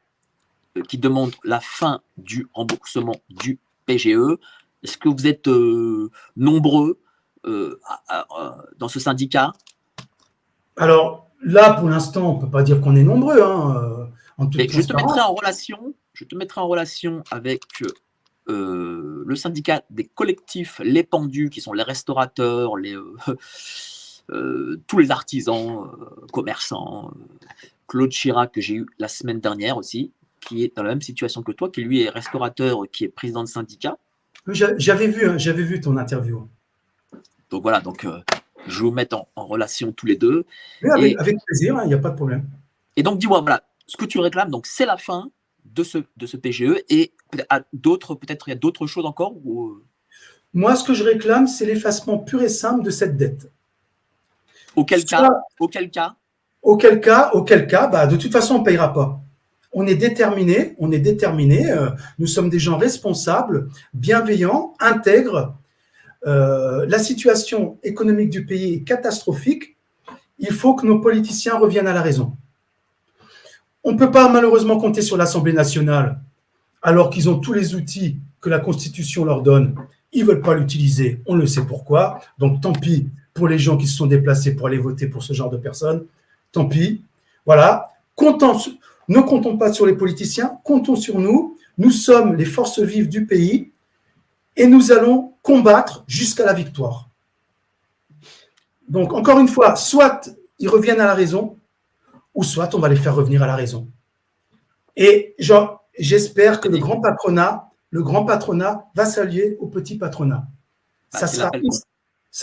[SPEAKER 1] qui demande la fin du remboursement du PGE. Est-ce que vous êtes nombreux dans ce syndicat?
[SPEAKER 2] Alors là, pour l'instant, on ne peut pas dire qu'on est nombreux. Hein, en toute
[SPEAKER 1] je te mettrai en relation avec le syndicat des collectifs Les Pendus, qui sont les restaurateurs, tous les artisans, commerçants, Claude Chirac, que j'ai eu la semaine dernière aussi, qui est dans la même situation que toi, qui lui est restaurateur, qui est président de syndicat.
[SPEAKER 2] J'avais vu ton interview.
[SPEAKER 1] Donc voilà, je vais vous mettre en relation tous les deux.
[SPEAKER 2] Oui, avec plaisir, il n'y a pas de problème.
[SPEAKER 1] Et donc dis-moi, voilà, ce que tu réclames, donc c'est la fin de ce PGE et peut-être il y a d'autres choses encore ou...
[SPEAKER 2] Moi, ce que je réclame, c'est l'effacement pur et simple de cette dette.
[SPEAKER 1] Auquel cas,
[SPEAKER 2] de toute façon, on ne payera pas. On est déterminés, nous sommes des gens responsables, bienveillants, intègres. La situation économique du pays est catastrophique. Il faut que nos politiciens reviennent à la raison. On ne peut pas malheureusement compter sur l'Assemblée nationale alors qu'ils ont tous les outils que la Constitution leur donne. Ils ne veulent pas l'utiliser, on le sait pourquoi. Donc tant pis pour les gens qui se sont déplacés pour aller voter pour ce genre de personnes. Tant pis. Voilà. Ne comptons pas sur les politiciens, comptons sur nous. Nous sommes les forces vives du pays et nous allons combattre jusqu'à la victoire. Donc, encore une fois, soit ils reviennent à la raison, ou soit on va les faire revenir à la raison. Et j'espère que le grand patronat va s'allier au petit patronat. Ça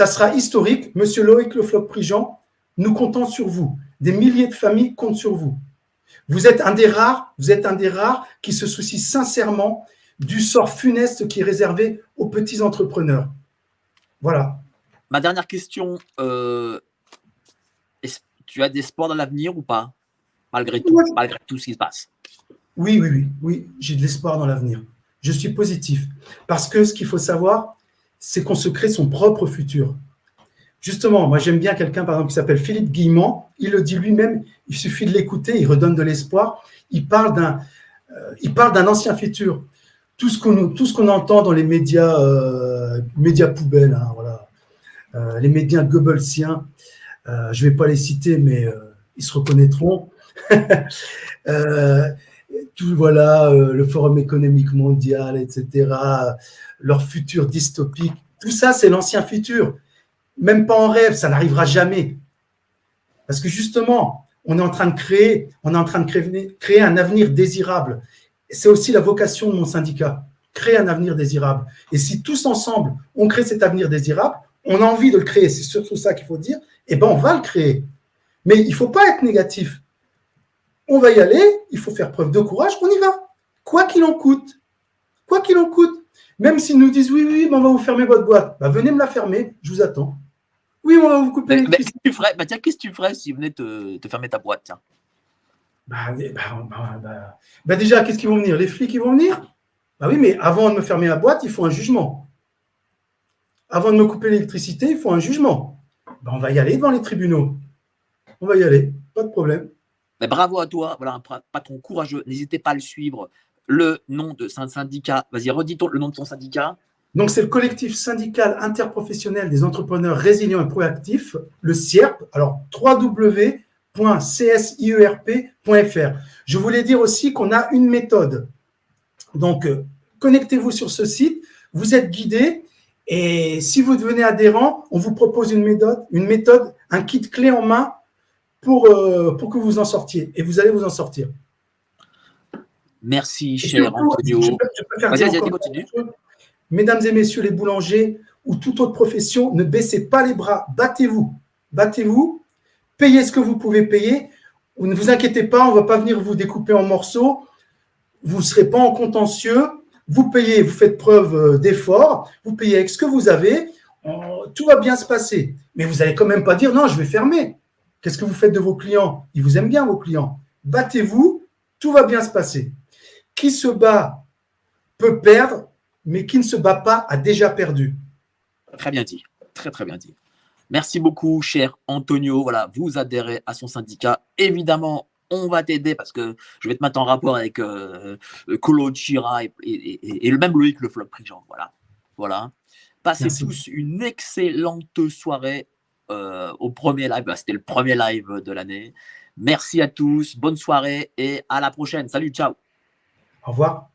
[SPEAKER 2] sera historique. Monsieur Loïc Le Floch-Prigent, nous comptons sur vous. Des milliers de familles comptent sur vous. Vous êtes un des rares qui se soucient sincèrement du sort funeste qui est réservé aux petits entrepreneurs. Voilà.
[SPEAKER 1] Ma dernière question, tu as des espoirs dans l'avenir ou pas, malgré tout ce qui se passe?
[SPEAKER 2] Oui, j'ai de l'espoir dans l'avenir. Je suis positif. Parce que ce qu'il faut savoir, c'est qu'on se crée son propre futur. Justement, moi j'aime bien quelqu'un par exemple qui s'appelle Philippe Guillemont, il le dit lui-même, il suffit de l'écouter, il redonne de l'espoir, il parle d'un ancien futur. Tout ce qu'on entend dans les médias poubelles, hein, voilà. Les médias goebbelsiens, je ne vais pas les citer, mais ils se reconnaîtront. Le Forum économique mondial, etc., leur futur dystopique, tout ça c'est l'ancien futur. Même pas en rêve, ça n'arrivera jamais. Parce que justement, on est en train de créer un avenir désirable. C'est aussi la vocation de mon syndicat, créer un avenir désirable. Et si tous ensemble, on crée cet avenir désirable, on a envie de le créer, c'est surtout ça qu'il faut dire, et on va le créer. Mais il ne faut pas être négatif. On va y aller, il faut faire preuve de courage, on y va. Quoi qu'il en coûte. Quoi qu'il en coûte. Même s'ils nous disent oui, oui, mais on va vous fermer votre boîte, bah, venez me la fermer, je vous attends. Oui, on va vous couper l'électricité.
[SPEAKER 1] Tiens, qu'est-ce que tu ferais s'ils venaient te fermer ta boîte, tiens?
[SPEAKER 2] Déjà, qu'est-ce qu'ils vont venir? Les flics, ils vont venir? Bah oui, mais avant de me fermer la boîte, il faut un jugement. Avant de me couper l'électricité, il faut un jugement. Bah, on va y aller devant les tribunaux. On va y aller, pas de problème.
[SPEAKER 1] Mais bravo à toi, voilà un patron courageux. N'hésitez pas à le suivre. Le nom de son syndicat, vas-y, redis le nom de ton syndicat.
[SPEAKER 2] Donc, c'est le collectif syndical interprofessionnel des entrepreneurs résilients et proactifs, le CIERP. Alors, www.csierp.fr. Je voulais dire aussi qu'on a une méthode. Donc, connectez-vous sur ce site, vous êtes guidé, et si vous devenez adhérent, on vous propose une méthode, un kit clé en main pour que vous en sortiez, et vous allez vous en sortir.
[SPEAKER 1] Merci, cher Antonio.
[SPEAKER 2] Je peux faire dire encore une chose. Mesdames et messieurs les boulangers ou toute autre profession, ne baissez pas les bras, battez-vous, payez ce que vous pouvez payer, ne vous inquiétez pas, on ne va pas venir vous découper en morceaux, vous ne serez pas en contentieux, vous payez, vous faites preuve d'effort, vous payez avec ce que vous avez, tout va bien se passer. Mais vous n'allez quand même pas dire non, je vais fermer. Qu'est-ce que vous faites de vos clients? Ils vous aiment bien, vos clients. Battez-vous, tout va bien se passer. Qui se bat peut perdre, mais qui ne se bat pas a déjà perdu.
[SPEAKER 1] Très bien dit, très très bien dit. Merci beaucoup, cher Antonio. Voilà, vous adhérez à son syndicat. Évidemment, on va t'aider parce que je vais te mettre en rapport avec Colo Chira et le même Loïc Le Flop Prigent. Voilà. Passez tous une excellente soirée au premier live. C'était le premier live de l'année. Merci à tous, bonne soirée et à la prochaine. Salut, ciao.
[SPEAKER 2] Au revoir.